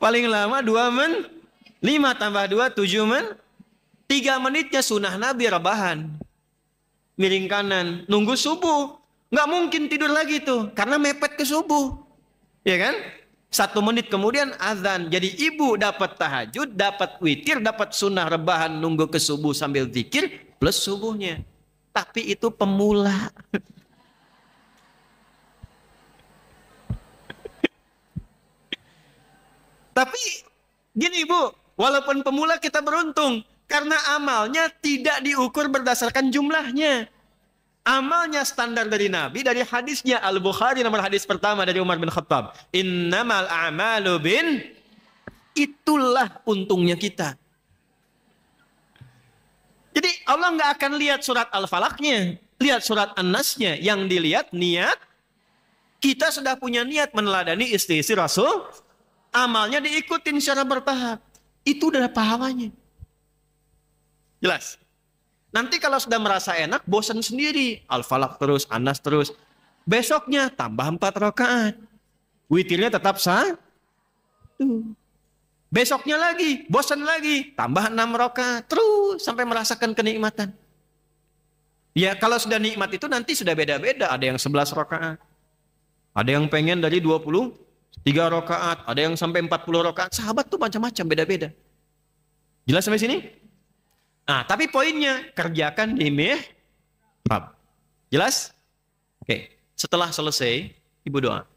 Paling lama 2 menit. 5 tambah 2, 7 menit. 3 menitnya sunnah Nabi rebahan. Miring kanan. Nunggu subuh. Nggak mungkin tidur lagi tuh. Karena mepet ke subuh. Ya kan? 1 menit kemudian azan. Jadi ibu dapat tahajud, dapat witir, dapat sunnah rebahan. Nunggu ke subuh sambil zikir. Plus subuhnya. Tapi itu pemula. Tapi gini ibu, walaupun pemula kita beruntung. Karena amalnya tidak diukur berdasarkan jumlahnya. Amalnya standar dari Nabi, dari hadisnya Al-Bukhari nomor hadis pertama dari Umar bin Khattab. Innamal a'malu bin. Itulah untungnya kita. Jadi Allah nggak akan lihat surat Al-Falaqnya. Lihat surat An-Nasnya. Yang dilihat niat. Kita sudah punya niat meneladani istri-istri Rasul. Amalnya diikutin secara bertahap. Itu udah pahalanya. Jelas? Nanti kalau sudah merasa enak, bosan sendiri. Al-Falaq terus, An-Nas terus. Besoknya tambah 4 rakaat. Witirnya tetap sah. Besoknya lagi, bosan lagi. Tambah 6 rakaat. Terus sampai merasakan kenikmatan. Ya kalau sudah nikmat itu nanti sudah beda-beda. Ada yang 11 rakaat. Ada yang pengen dari 23 rakaat. Ada yang sampai 40 rakaat. Sahabat tuh macam-macam, beda-beda. Jelas sampai sini? Nah, tapi poinnya kerjakan di mihrab. Jelas? Oke. Setelah selesai, ibu doa.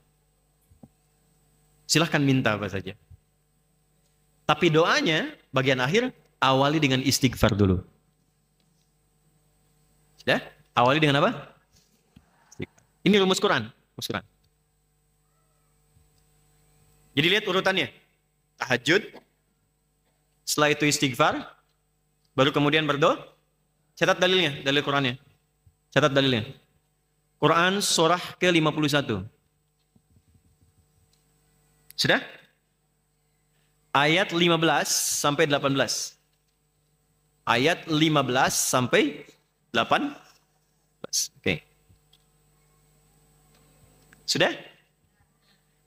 Silahkan minta apa saja. Tapi doanya bagian akhir awali dengan istighfar dulu. Sudah? Awali dengan apa? Ini rumus Quran. Rumus Quran. Jadi lihat urutannya. Tahajud. Setelah itu istighfar. Baru kemudian berdoa. Catat dalilnya, dalil Qurannya. Catat dalilnya. Quran surah ke-51. Sudah? Ayat 15 sampai 18. Ayat 15 sampai 18. Oke. Sudah?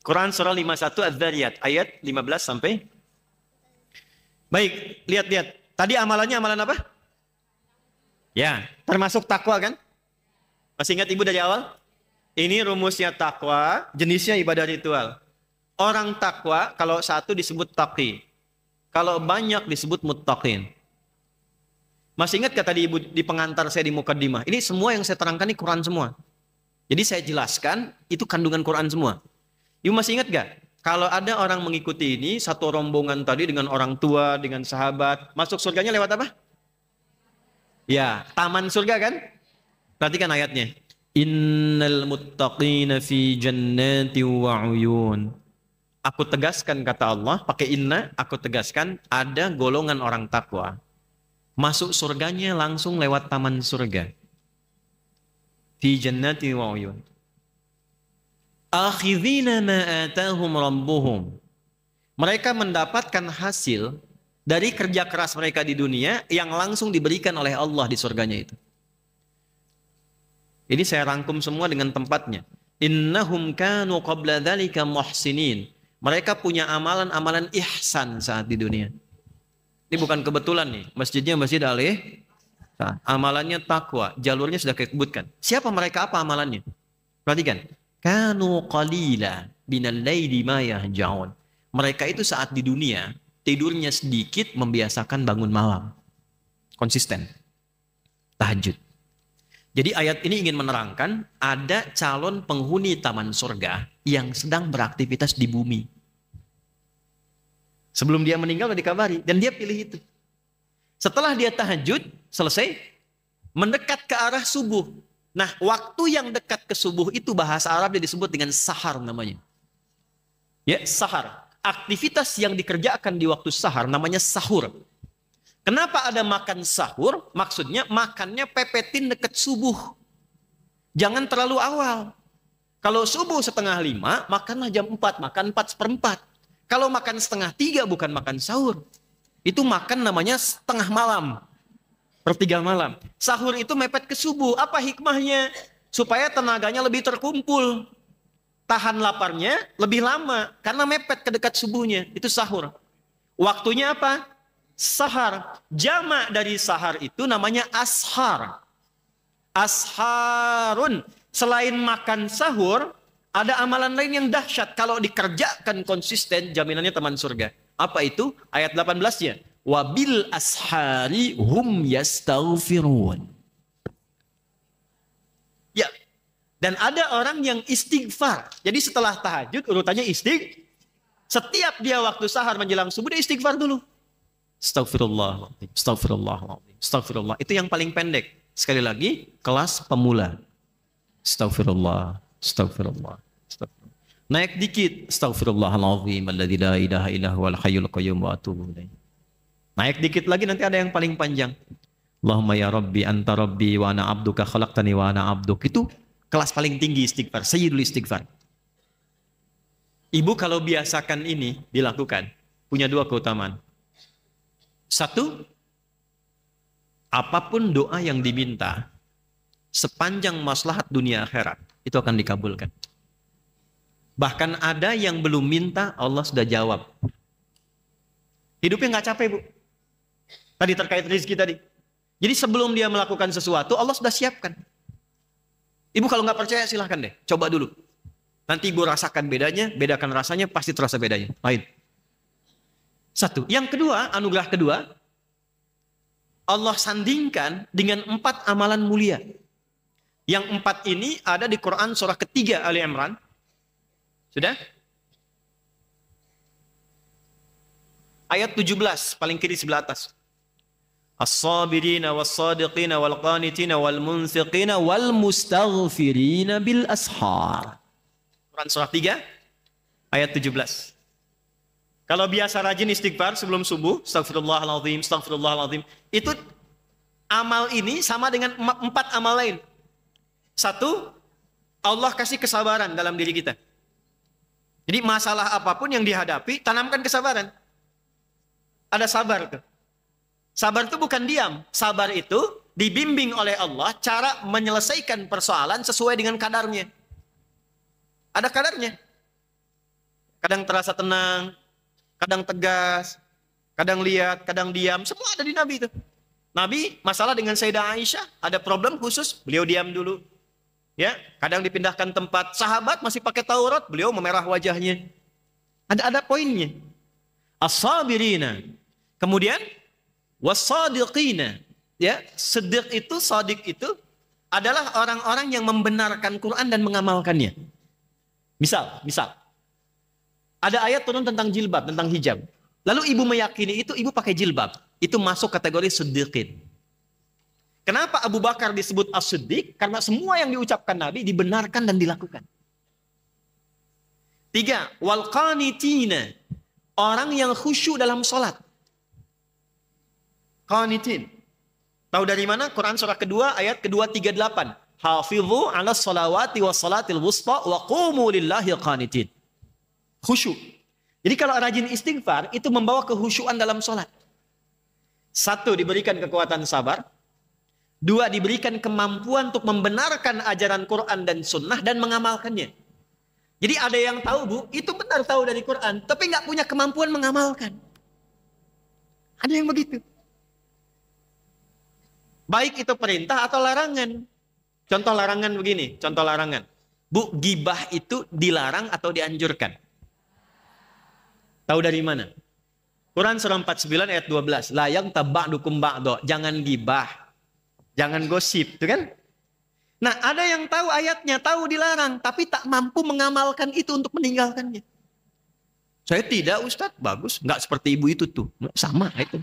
Quran surah 51 Az-Zariyat ayat 15 sampai. Baik, lihat-lihat. Tadi amalannya amalan apa? Ya, termasuk takwa kan? Masih ingat ibu dari awal? Ini rumusnya takwa, jenisnya ibadah ritual. Orang takwa kalau satu disebut taqi. Kalau banyak disebut muttaqin. Masih ingat gak tadi ibu di pengantar saya di Mukaddimah? Ini semua yang saya terangkan ini Quran semua. Jadi saya jelaskan itu kandungan Quran semua. Ibu masih ingat gak? Kalau ada orang mengikuti ini, satu rombongan tadi dengan orang tua, dengan sahabat, masuk surganya lewat apa? Ya, taman surga kan? Perhatikan ayatnya. Innal muttaqina fi jannati wa uyun. Aku tegaskan kata Allah, pakai inna, aku tegaskan ada golongan orang takwa. Masuk surganya langsung lewat taman surga. Fi jannati wa uyun. Akhidhina ma atahum rabbuhum. Mereka mendapatkan hasil dari kerja keras mereka di dunia yang langsung diberikan oleh Allah di surganya itu. Ini saya rangkum semua dengan tempatnya. Innahum kanu qabla dzalika muhsinin. Mereka punya amalan-amalan ihsan saat di dunia. Ini bukan kebetulan nih. Masjidnya Masjid Ali. Nah, amalannya takwa. Jalurnya sudah disebutkan. Siapa mereka, apa amalannya? Perhatikan. Kanu qalila binal laili ma yahjaun. Mereka itu saat di dunia tidurnya sedikit, membiasakan bangun malam. Konsisten. Tahajud. Jadi ayat ini ingin menerangkan ada calon penghuni taman surga yang sedang beraktivitas di bumi. Sebelum dia meninggal sudah dikabari dan dia pilih itu. Setelah dia tahajud selesai, mendekat ke arah subuh. Nah, waktu yang dekat ke subuh itu bahasa Arab disebut dengan sahar namanya. Ya, sahar. Aktivitas yang dikerjakan di waktu sahar namanya sahur. Kenapa ada makan sahur? Maksudnya makannya pepetin dekat subuh. Jangan terlalu awal. Kalau subuh 4:30, makanlah jam 4, makan 4:04. Kalau makan 2:30 bukan makan sahur. Itu makan namanya setengah malam. 1/3 malam. Sahur itu mepet ke subuh. Apa hikmahnya? Supaya tenaganya lebih terkumpul. Tahan laparnya lebih lama. Karena mepet ke dekat subuhnya. Itu sahur. Waktunya apa? Sahar. Jamak dari sahar itu namanya ashar. Asharun. Selain makan sahur, ada amalan lain yang dahsyat. Kalau dikerjakan konsisten, jaminannya teman surga. Apa itu? Ayat 18-nya. Wabil ashari hum yastaghfirun. Ya. Dan ada orang yang istighfar. Jadi setelah tahajud, urutannya istighfar. Setiap dia waktu sahar menjelang subuh, dia istighfar dulu. Astagfirullahaladzim, astagfirullahaladzim, astagfirullah. Itu yang paling pendek. Sekali lagi, kelas pemula. Astagfirullah, astagfirullah, astagfirullah. Naik dikit. Astagfirullahaladzim, alladzi la ilaha illa huwal hayyul qayyum wa atubu ilaih. Naik dikit lagi, nanti ada yang paling panjang. Allahumma ya Rabbi, anta Rabbi, wa ana abduka khalaqtani wa ana abduk. Itu kelas paling tinggi istighfar, sayyidul istighfar. Ibu kalau biasakan ini dilakukan, punya dua keutamaan. Satu, apapun doa yang diminta, sepanjang maslahat dunia akhirat, itu akan dikabulkan. Bahkan ada yang belum minta, Allah sudah jawab. Hidupnya nggak capek, Bu. Tadi terkait rezeki tadi. Jadi sebelum dia melakukan sesuatu, Allah sudah siapkan. Ibu kalau nggak percaya silahkan deh, coba dulu. Nanti ibu rasakan bedanya, bedakan rasanya, pasti terasa bedanya. Lain. Satu. Yang kedua, anugerah kedua, Allah sandingkan dengan 4 amalan mulia. Yang 4 ini ada di Quran surah ketiga Ali Imran. Sudah? Ayat 17, paling kiri sebelah atas. As-sabirina was-sadiqina wal-qanitina wal-munfiqina wal-mustaghfirina bil ashar. Quran surah 3 ayat 17. Kalau biasa rajin istighfar sebelum subuh, astagfirullahaladzim, astagfirullahaladzim, itu amal ini sama dengan 4 amal lain. Satu, Allah kasih kesabaran dalam diri kita. Jadi masalah apapun yang dihadapi, tanamkan kesabaran. Ada sabar tuh. Sabar itu bukan diam. Sabar itu dibimbing oleh Allah cara menyelesaikan persoalan sesuai dengan kadarnya. Ada kadarnya. Kadang terasa tenang, kadang tegas, Kadang lihat, kadang diam, semua ada di Nabi itu. Nabi masalah dengan Sayyidah Aisyah, ada problem khusus, beliau diam dulu. Ya, kadang dipindahkan tempat, sahabat masih pakai Taurat, beliau memerah wajahnya. Ada poinnya. As-sabirina. Kemudian was-sadiqina. Ya, siddiq itu, sadiq itu adalah orang-orang yang membenarkan Quran dan mengamalkannya. Misal, ada ayat turun tentang jilbab, tentang hijab. Lalu ibu meyakini itu, ibu pakai jilbab. Itu masuk kategori siddiqin. Kenapa Abu Bakar disebut as-siddiq? Karena semua yang diucapkan Nabi dibenarkan dan dilakukan. 3, wal qanitina. Orang yang khusyuk dalam sholat. Qanitin. Tahu dari mana? Quran surah kedua ayat kedua 38. Hafidhu ala salawati wa salatil wusta wa qumu lillahi qanitin. Khusyuk. Jadi kalau rajin istighfar itu membawa kehusyuan dalam sholat. 1, diberikan kekuatan sabar. 2, diberikan kemampuan untuk membenarkan ajaran Quran dan sunnah dan mengamalkannya. Jadi ada yang tahu, Bu, itu benar tahu dari Quran, tapi nggak punya kemampuan mengamalkan. Ada yang begitu. Baik itu perintah atau larangan. Contoh larangan begini, contoh larangan. Bu, gibah itu dilarang atau dianjurkan? Tahu dari mana? Quran surah 49 ayat 12. La yang taba'dukum ba'do. Jangan gibah. Jangan gosip, itu kan? Nah, ada yang tahu ayatnya, tahu dilarang, tapi tak mampu mengamalkan itu untuk meninggalkannya. Saya tidak, Ustadz. Bagus. Nggak seperti ibu itu tuh. Sama itu.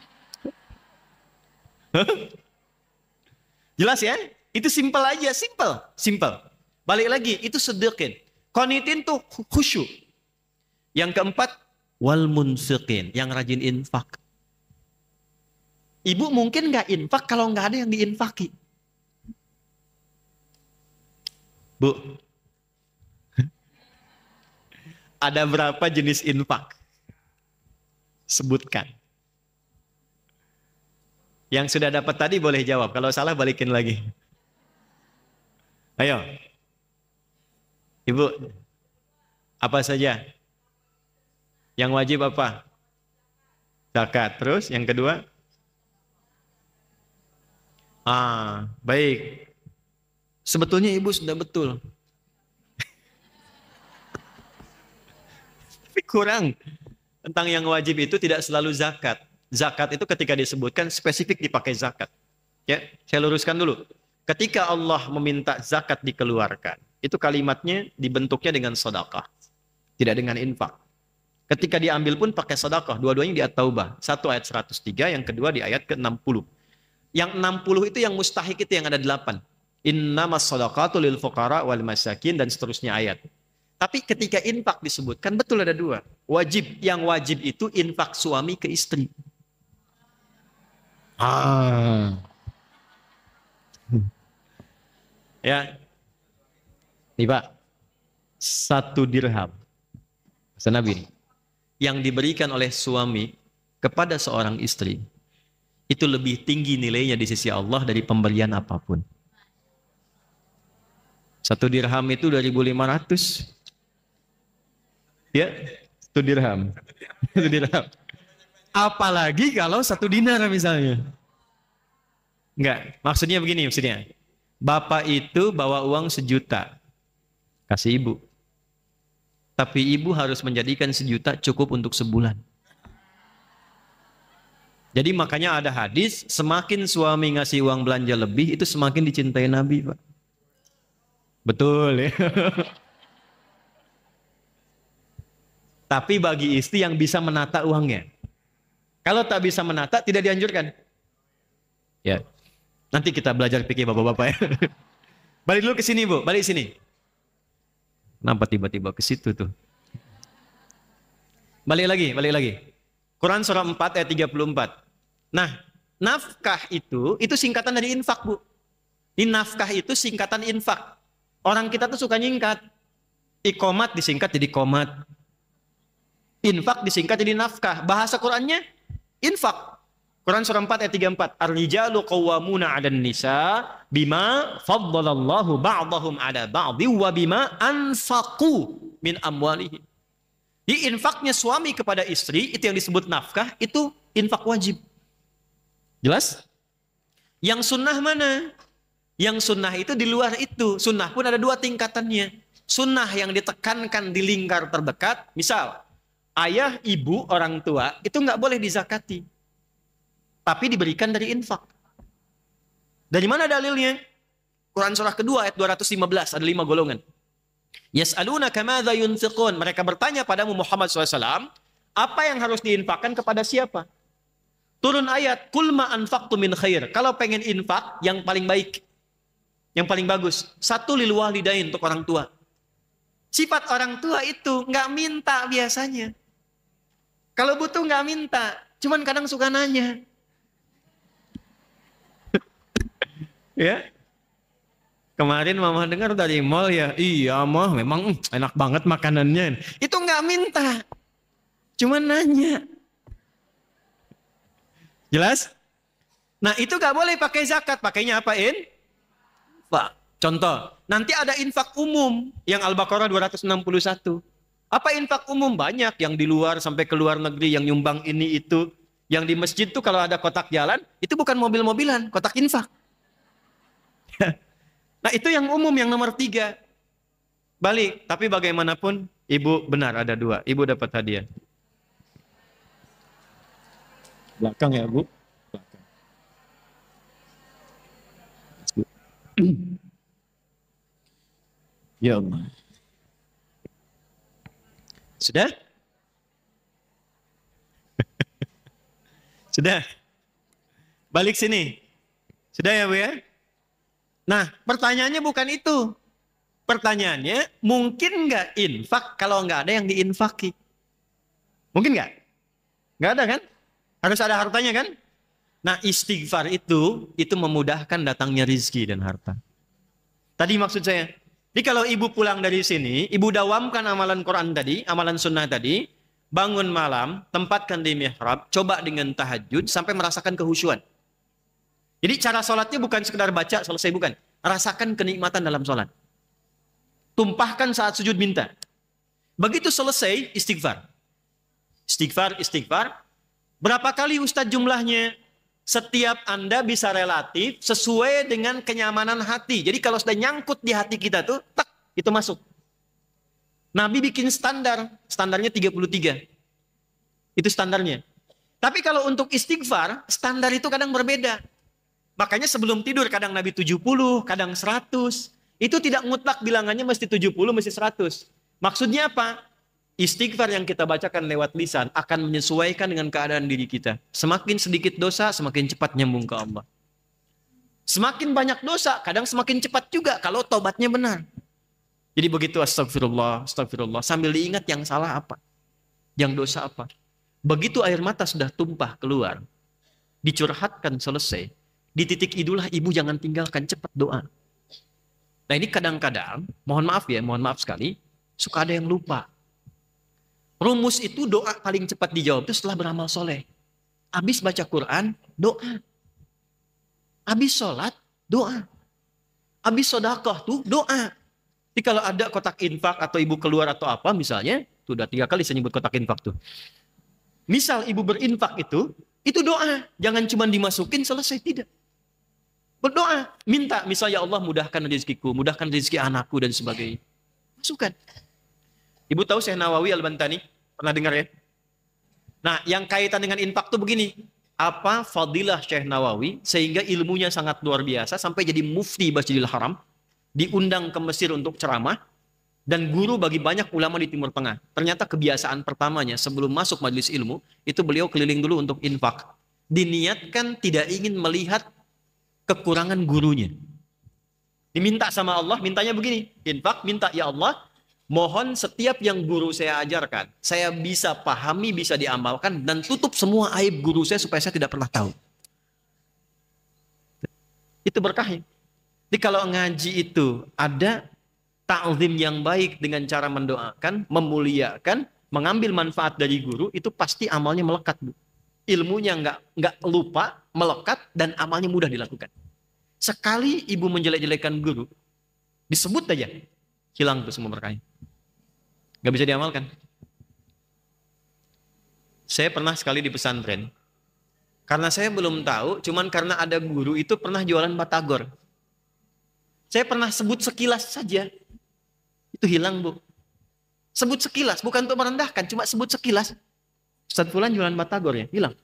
Jelas ya? Itu simpel aja, simpel. Balik lagi, itu sedekah. Qanitin tuh khusyuk. Yang keempat, wal munfiqin, yang rajin infak. Ibu mungkin nggak infak kalau nggak ada yang diinfaki. Bu, ada berapa jenis infak? Sebutkan. Yang sudah dapat tadi boleh jawab. Kalau salah balikin lagi. Ayo. Ibu, apa saja? Yang wajib apa? Zakat. Terus yang kedua? Baik. Sebetulnya ibu sudah betul. Tapi kurang. Tentang yang wajib itu tidak selalu zakat. Zakat itu ketika disebutkan spesifik dipakai zakat. Ya, saya luruskan dulu. Ketika Allah meminta zakat dikeluarkan, itu kalimatnya dibentuknya dengan sedekah, tidak dengan infak. Ketika diambil pun pakai sedekah, dua-duanya di At-Taubah. 1 ayat 103, yang kedua di ayat ke-60. Yang 60 itu yang mustahik itu yang ada 8. Innamas shadaqatu lil fuqara wal masakin dan seterusnya ayat. Tapi ketika infak disebutkan betul ada 2. Wajib, yang wajib itu infak suami ke istri. Ya. Nih Pak. 1 dirham. Bahasa Nabi ini. Yang diberikan oleh suami kepada seorang istri itu lebih tinggi nilainya di sisi Allah dari pemberian apapun. 1 dirham itu 2.500. Ya, 1 dirham. 1 dirham. Apalagi kalau 1 dinar misalnya. Enggak, maksudnya begini maksudnya. Bapak itu bawa uang 1 juta. Kasih ibu. Tapi ibu harus menjadikan 1 juta cukup untuk sebulan. Jadi makanya ada hadis, semakin suami ngasih uang belanja lebih, itu semakin dicintai Nabi, Pak. Betul ya. Tapi bagi istri yang bisa menata uangnya. Kalau tak bisa menata, tidak dianjurkan. Ya, nanti kita belajar fikih bapak-bapak ya. Balik dulu ke sini Bu, balik sini. Kenapa tiba-tiba ke situ tuh? Balik lagi. Quran surah 4 ayat 34. Nah, nafkah itu singkatan dari infak, Bu. Ini nafkah itu singkatan infak. Orang kita tuh suka nyingkat. Iqomat disingkat jadi komat. Infak disingkat jadi nafkah. Bahasa Qurannya infak. Quran surah 4 ayat 34. Ar-rijalu qawwamuna 'alan nisa bima faddalallahu ba'dahum 'ala ba'dhi wa bima anfaqu min amwalihim. Di infaknya suami kepada istri itu yang disebut nafkah, itu infak wajib. Jelas? Yang sunnah mana? Yang sunnah itu di luar itu. Sunnah pun ada dua tingkatannya. Sunnah yang ditekankan di lingkar terdekat, misal ayah, ibu, orang tua, itu nggak boleh dizakati. Tapi diberikan dari infak. Dari mana dalilnya? Quran surah kedua ayat 215, ada 5 golongan. Yas'alunaka madza yunfiqun. Mereka bertanya padamu Muhammad SAW, apa yang harus diinfakkan kepada siapa? Turun ayat, kul ma anfaqtu min khair. Kalau pengen infak, yang paling baik, yang paling bagus, satu lil walidain, untuk orang tua. Sifat orang tua itu nggak minta biasanya. Kalau butuh nggak minta, cuman kadang suka nanya. Ya, kemarin mama dengar dari mall ya, iya mah memang enak banget makanannya. Itu nggak minta, cuman nanya. Jelas? Nah itu gak boleh pakai zakat. Pakainya apa, Pak? Contoh, nanti ada infak umum yang Al-Baqarah 261. Apa infak umum? Banyak yang di luar sampai ke luar negeri yang nyumbang ini itu. Yang di masjid tuh kalau ada kotak jalan, itu bukan mobil-mobilan, kotak infak. Nah itu yang umum, yang nomor 3. Balik, tapi bagaimanapun ibu benar ada 2. Ibu dapat hadiah. Belakang ya, Bu. Belakang. Ya Allah. Sudah? Sudah? Balik sini. Sudah ya, Bu ya? Nah, pertanyaannya bukan itu. Pertanyaannya, mungkin nggak infak kalau nggak ada yang diinfaki? Mungkin nggak? Nggak ada kan? Harus ada hartanya kan? Nah istighfar itu memudahkan datangnya rizki dan harta. Tadi maksud saya, jadi kalau ibu pulang dari sini, ibu dawamkan amalan Quran tadi, amalan sunnah tadi, bangun malam, tempatkan di mihrab, coba dengan tahajud sampai merasakan kehusyuan. Jadi cara sholatnya bukan sekedar baca, selesai, bukan. Rasakan kenikmatan dalam sholat. Tumpahkan saat sujud minta. Begitu selesai, istighfar. Istighfar. Berapa kali Ustadz jumlahnya? Setiap Anda bisa relatif sesuai dengan kenyamanan hati. Jadi kalau sudah nyangkut di hati kita tuh, tak, itu masuk. Nabi bikin standarnya 33. Itu standarnya. Tapi kalau untuk istighfar, standar itu kadang berbeda. Makanya sebelum tidur kadang Nabi 70, kadang 100. Itu tidak mutlak bilangannya mesti 70, mesti 100. Maksudnya apa? Istighfar yang kita bacakan lewat lisan akan menyesuaikan dengan keadaan diri kita. Semakin sedikit dosa, semakin cepat nyambung ke Allah. Semakin banyak dosa, kadang semakin cepat juga kalau tobatnya benar. Jadi begitu astagfirullah, sambil diingat yang salah apa, yang dosa apa. Begitu air mata sudah tumpah keluar, dicurhatkan selesai, di titik itulah ibu jangan tinggalkan, cepat doa. Nah ini kadang-kadang, mohon maaf sekali, suka ada yang lupa. Rumus itu doa paling cepat dijawab itu setelah beramal soleh. Habis baca Quran, doa. Habis sholat, doa. Habis sodakoh tuh doa. Jadi kalau ada kotak infak atau ibu keluar atau apa misalnya, sudah 3 kali saya nyebut kotak infak tuh. Misal ibu berinfak itu doa. Jangan cuma dimasukin selesai, tidak. Berdoa, minta misalnya ya Allah mudahkan rezekiku, mudahkan rezeki anakku dan sebagainya. Masukkan. Ibu tahu Syekh Nawawi Al-Bantani? Pernah dengar ya? Nah, yang kaitan dengan infak tuh begini. Apa fadilah Syekh Nawawi sehingga ilmunya sangat luar biasa sampai jadi mufti Masjidil Haram, diundang ke Mesir untuk ceramah, dan guru bagi banyak ulama di Timur Tengah. Ternyata kebiasaan pertamanya sebelum masuk majelis ilmu, itu beliau keliling dulu untuk infak. Diniatkan tidak ingin melihat kekurangan gurunya. Diminta sama Allah, mintanya begini. Infak, minta ya Allah, mohon setiap yang guru saya ajarkan, saya bisa pahami, bisa diamalkan, dan tutup semua aib guru saya supaya saya tidak pernah tahu. Itu berkahnya. Jadi kalau ngaji itu ada ta'zim yang baik dengan cara mendoakan, memuliakan, mengambil manfaat dari guru, itu pasti amalnya melekat, Bu. Ilmunya nggak lupa, melekat, dan amalnya mudah dilakukan. Sekali ibu menjelek-jelekan guru, disebut aja, hilang tuh semua berkahnya. Gak bisa diamalkan. Saya pernah sekali di pesantren, Karena saya belum tahu, cuman karena ada guru itu pernah jualan batagor. Saya pernah sebut sekilas saja. Itu hilang, Bu. Sebut sekilas, bukan untuk merendahkan, cuma sebut sekilas. Ustaz Fulan jualan batagor ya, hilang.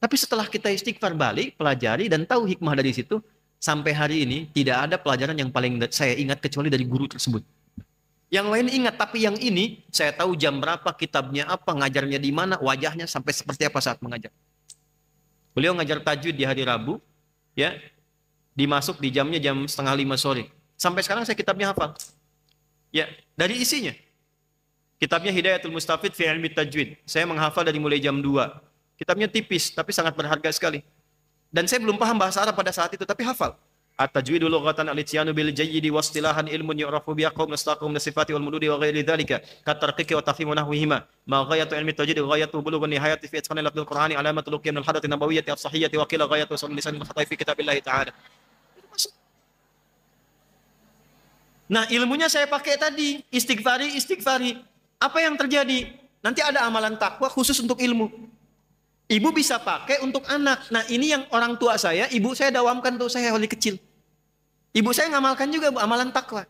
Tapi setelah kita istighfar balik, pelajari dan tahu hikmah dari situ, sampai hari ini tidak ada pelajaran yang paling saya ingat kecuali dari guru tersebut. Yang lain ingat, tapi yang ini saya tahu jam berapa, kitabnya apa, ngajarnya di mana, wajahnya sampai seperti apa saat mengajar. Beliau ngajar tajwid di hari Rabu, ya, dimasuk di jamnya jam 4:30 sore. Sampai sekarang saya kitabnya hafal. Ya, dari isinya. Kitabnya Hidayatul Mustafid fi Ilmi Tajwid. Saya menghafal dari mulai jam 2. Kitabnya tipis, tapi sangat berharga sekali. Dan saya belum paham bahasa Arab pada saat itu, tapi hafal. At-tajwidu lughatan al-ityanu bil jayyidi wa istilahan ilmun yu'rafu biha qaum nastaqum nasifati wal mududi wa ghairi dzalika katarqiqi wa tafhimu nahwihima ma ghayatu ilmi tajwid ghayatu bulugh nihayati fi itqan al-lafdh al-qur'ani alamatul qiyam al-hadath an-nabawiyyah as-sahiyyah wa qila ghayatu usul lisan al-khatai fi kitabillah ta'ala. Nah, ilmunya saya pakai tadi, istighfari. Apa yang terjadi? Nanti ada amalan takwa khusus untuk ilmu. Ibu bisa pakai untuk anak. Nah, ini yang orang tua saya, ibu saya dawamkan untuk saya dari kecil. Ibu saya ngamalkan juga, Bu, amalan takwa.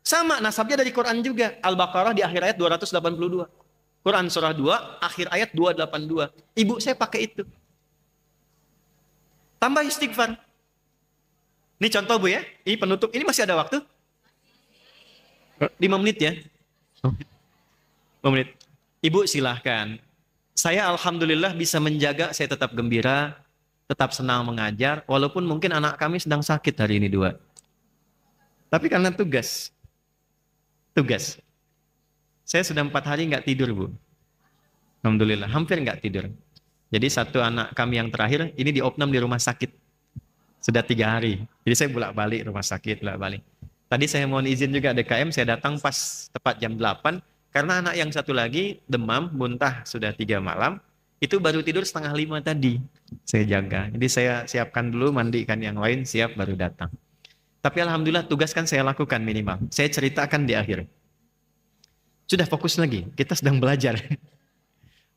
Sama, nasabnya dari Quran juga. Al-Baqarah di akhir ayat 282. Quran surah 2, akhir ayat 282. Ibu saya pakai itu. Tambah istighfar. Ini contoh, Bu, ya. Ini penutup. Ini masih ada waktu? 5 menit ya. 5 menit. Ibu silahkan. Saya alhamdulillah bisa menjaga saya tetap gembira, tetap senang mengajar, walaupun mungkin anak kami sedang sakit hari ini 2. Tapi karena tugas. Saya sudah 4 hari nggak tidur, Bu. Alhamdulillah, hampir nggak tidur. Jadi satu anak kami yang terakhir, ini diopnam di rumah sakit. Sudah 3 hari. Jadi saya bolak-balik rumah sakit, bolak-balik. Tadi saya mohon izin juga DKM, saya datang pas tepat jam 8, karena anak yang satu lagi demam, muntah sudah 3 malam, itu baru tidur 4:30 tadi. Saya jaga. Jadi saya siapkan dulu, mandikan yang lain, siap baru datang. Tapi alhamdulillah tugas kan saya lakukan minimal. Saya ceritakan di akhir. Sudah fokus lagi, kita sedang belajar.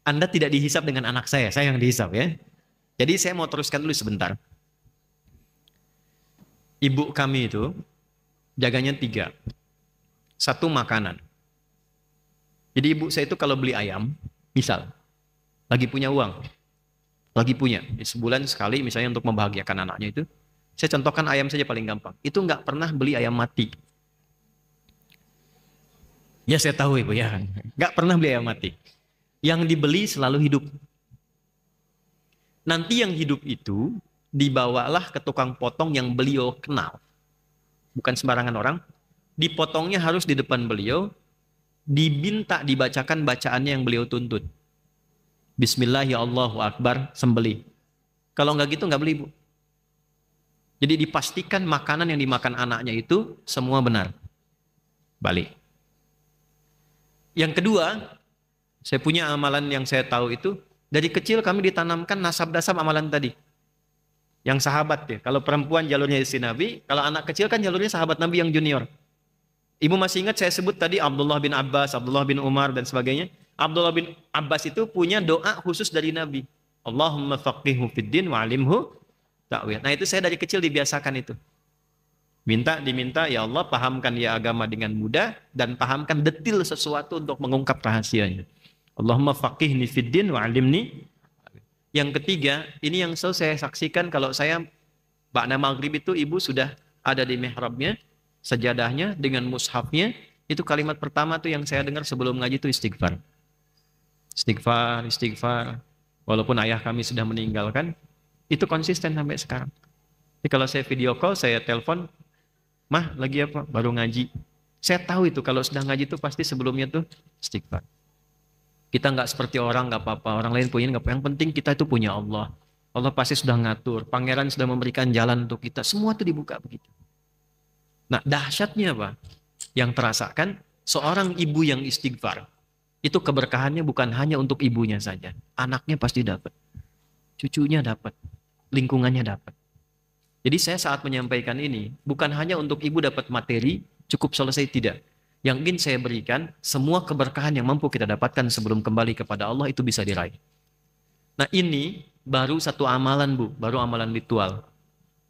Anda tidak dihisap dengan anak saya yang dihisap ya. Jadi saya mau teruskan dulu sebentar. Ibu kami itu jaganya 3. 1 makanan. Jadi ibu saya itu kalau beli ayam, misal, lagi punya uang, sebulan sekali misalnya untuk membahagiakan anaknya itu, saya contohkan ayam saja paling gampang, itu nggak pernah beli ayam mati. Ya saya tahu ibu ya, nggak pernah beli ayam mati. Yang dibeli selalu hidup. Nanti yang hidup itu dibawalah ke tukang potong yang beliau kenal. Bukan sembarangan orang, dipotongnya harus di depan beliau, diminta dibacakan bacaannya yang beliau tuntut. Bismillah ya Allahu Akbar, sembelih. Kalau nggak gitu nggak beli, Bu. Jadi dipastikan makanan yang dimakan anaknya itu semua benar. Balik. Yang kedua, saya punya amalan yang saya tahu itu, dari kecil kami ditanamkan nasab-nasab amalan tadi. Yang sahabat ya, kalau perempuan jalurnya istri Nabi, kalau anak kecil kan jalurnya sahabat Nabi yang junior. Ibu masih ingat saya sebut tadi Abdullah bin Abbas, Abdullah bin Umar dan sebagainya. Abdullah bin Abbas itu punya doa khusus dari Nabi. Allahumma faqihhu fid din wa 'alimhu ta'wil. Nah, itu saya dari kecil dibiasakan itu. Diminta ya Allah pahamkan ya agama dengan mudah dan pahamkan detil sesuatu untuk mengungkap rahasianya. Allahumma faqihni fid din wa 'alimni. Yang ketiga, ini yang selalu saya saksikan kalau saya ba'da maghrib itu ibu sudah ada di mihrabnya, sajadahnya dengan mushafnya, itu kalimat pertama tuh yang saya dengar sebelum ngaji itu istighfar. Istighfar. Walaupun ayah kami sudah meninggalkan, itu konsisten sampai sekarang. Jadi kalau saya video call, saya telepon, "Mah, lagi apa?" "Baru ngaji." Saya tahu itu kalau sedang ngaji itu pasti sebelumnya tuh istighfar. Kita nggak seperti orang, nggak apa-apa. Orang lain punya nggak apa. Yang penting kita itu punya Allah. Allah pasti sudah ngatur. Pangeran sudah memberikan jalan untuk kita. Semua itu dibuka begitu. Nah, dahsyatnya apa? Yang terasakan seorang ibu yang istighfar. Itu keberkahannya bukan hanya untuk ibunya saja. Anaknya pasti dapat. Cucunya dapat. Lingkungannya dapat. Jadi saya saat menyampaikan ini, bukan hanya untuk ibu dapat materi, cukup selesai, tidak. Yang ingin saya berikan, semua keberkahan yang mampu kita dapatkan sebelum kembali kepada Allah itu bisa diraih. Nah, ini baru satu amalan Bu, baru amalan ritual.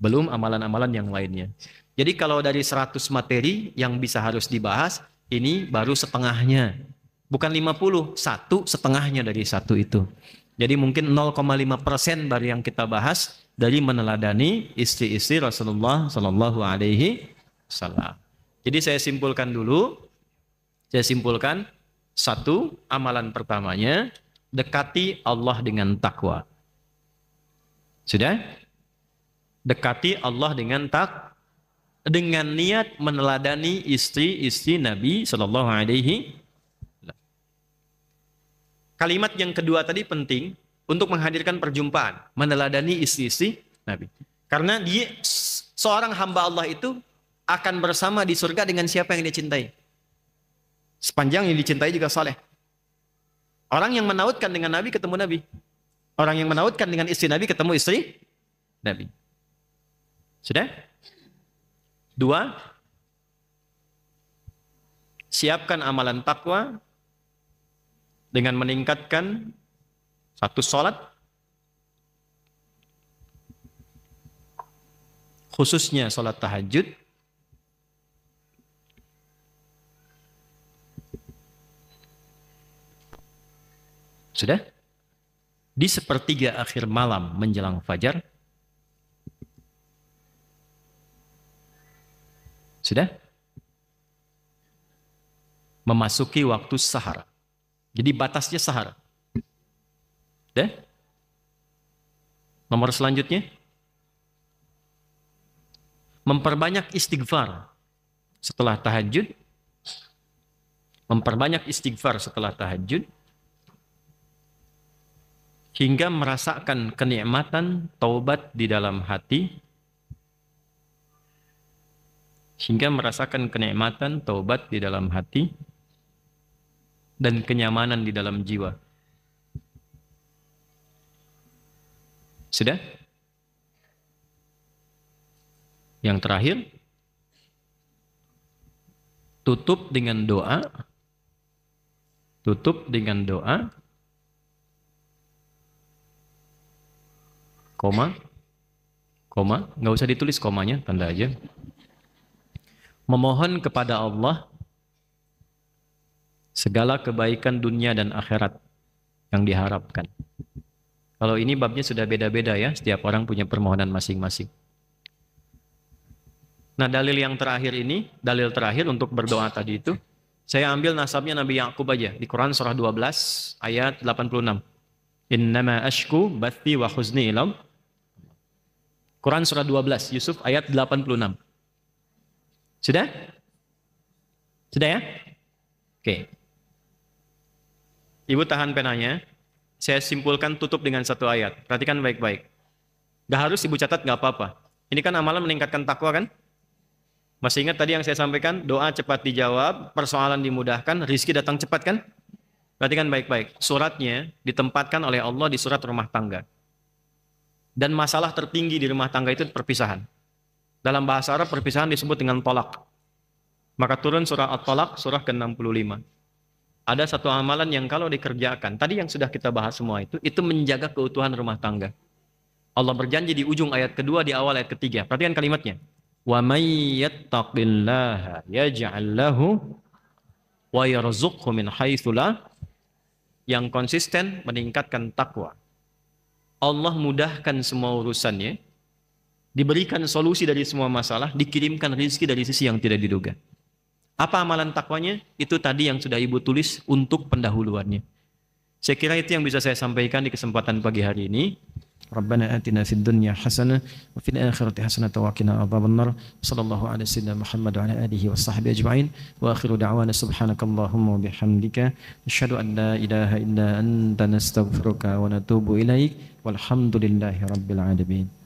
Belum amalan-amalan yang lainnya. Jadi kalau dari 100 materi yang bisa harus dibahas, ini baru setengahnya. Bukan 50, satu setengahnya dari satu itu. Jadi mungkin 0,5% baru yang kita bahas dari meneladani istri-istri Rasulullah Sallallahu Alaihi Wasallam. Jadi saya simpulkan dulu. Saya simpulkan, satu, amalan pertamanya, dekati Allah dengan takwa. Sudah? Dekati Allah dengan dengan niat meneladani istri-istri Nabi Sallallahu Alaihi Wasallam. Kalimat yang kedua tadi penting untuk menghadirkan perjumpaan, meneladani istri-istri Nabi. Karena dia seorang hamba Allah itu akan bersama di surga dengan siapa yang dia cintai. Sepanjang yang dicintai juga saleh. Orang yang menautkan dengan Nabi ketemu Nabi. Orang yang menautkan dengan istri Nabi ketemu istri Nabi. Sudah? Dua, siapkan amalan takwa dengan meningkatkan satu, sholat, khususnya sholat tahajud. Sudah? Di sepertiga akhir malam menjelang fajar. Sudah? Memasuki waktu sahar. Jadi batasnya sahar. Sudah? Nomor selanjutnya. Memperbanyak istighfar setelah tahajud. Memperbanyak istighfar setelah tahajud. Hingga merasakan kenikmatan taubat di dalam hati. Hingga merasakan kenikmatan taubat di dalam hati dan kenyamanan di dalam jiwa. Sudah? Yang terakhir, tutup dengan doa. Tutup dengan doa. Koma. Nggak usah ditulis komanya, tanda aja. Memohon kepada Allah segala kebaikan dunia dan akhirat yang diharapkan. Kalau ini babnya sudah beda-beda ya, setiap orang punya permohonan masing-masing. Nah, dalil yang terakhir ini, dalil terakhir untuk berdoa tadi itu, saya ambil nasabnya Nabi Yakub aja di Quran surah 12 ayat 86. Innama ashku bathi wa huzni ilam. Quran surah 12 Yusuf ayat 86. Sudah? Sudah ya? Oke. Ibu tahan penanya. Saya simpulkan tutup dengan satu ayat. Perhatikan baik-baik. Gak harus ibu catat, gak apa-apa. Ini kan amalan meningkatkan takwa kan? Masih ingat tadi yang saya sampaikan? Doa cepat dijawab, persoalan dimudahkan, rizki datang cepat kan? Perhatikan baik-baik. Suratnya ditempatkan oleh Allah di surat rumah tangga. Dan masalah tertinggi di rumah tangga itu perpisahan. Dalam bahasa Arab perpisahan disebut dengan tolak. Maka turun surah At-Tolak, surah ke-65. Ada satu amalan yang kalau dikerjakan, tadi yang sudah kita bahas semua itu menjaga keutuhan rumah tangga. Allah berjanji di ujung ayat kedua, di awal ayat ketiga. Perhatikan kalimatnya. Wa may yattaqillaha yaj'al lahu wa yarzuqhu min haitsu la. Yang konsisten meningkatkan takwa. Allah mudahkan semua urusannya. Diberikan solusi dari semua masalah, dikirimkan rezeki dari sisi yang tidak diduga. Apa amalan takwanya? Itu tadi yang sudah ibu tulis untuk pendahuluannya. Saya kira itu yang bisa saya sampaikan di kesempatan pagi hari ini. Rabbana atina fid dunya hasanah wa fil akhirati hasanah wa qina adzabannar. Sallallahu alaihi wasallam Muhammad wa ala alihi washabbihi ajma'in. Wa akhiru da'wana subhanakallahumma wa bihamdika asyhadu an la ilaha illa anta nastaghfiruka wa natubu ilaik. Walhamdulillahi rabbil alamin.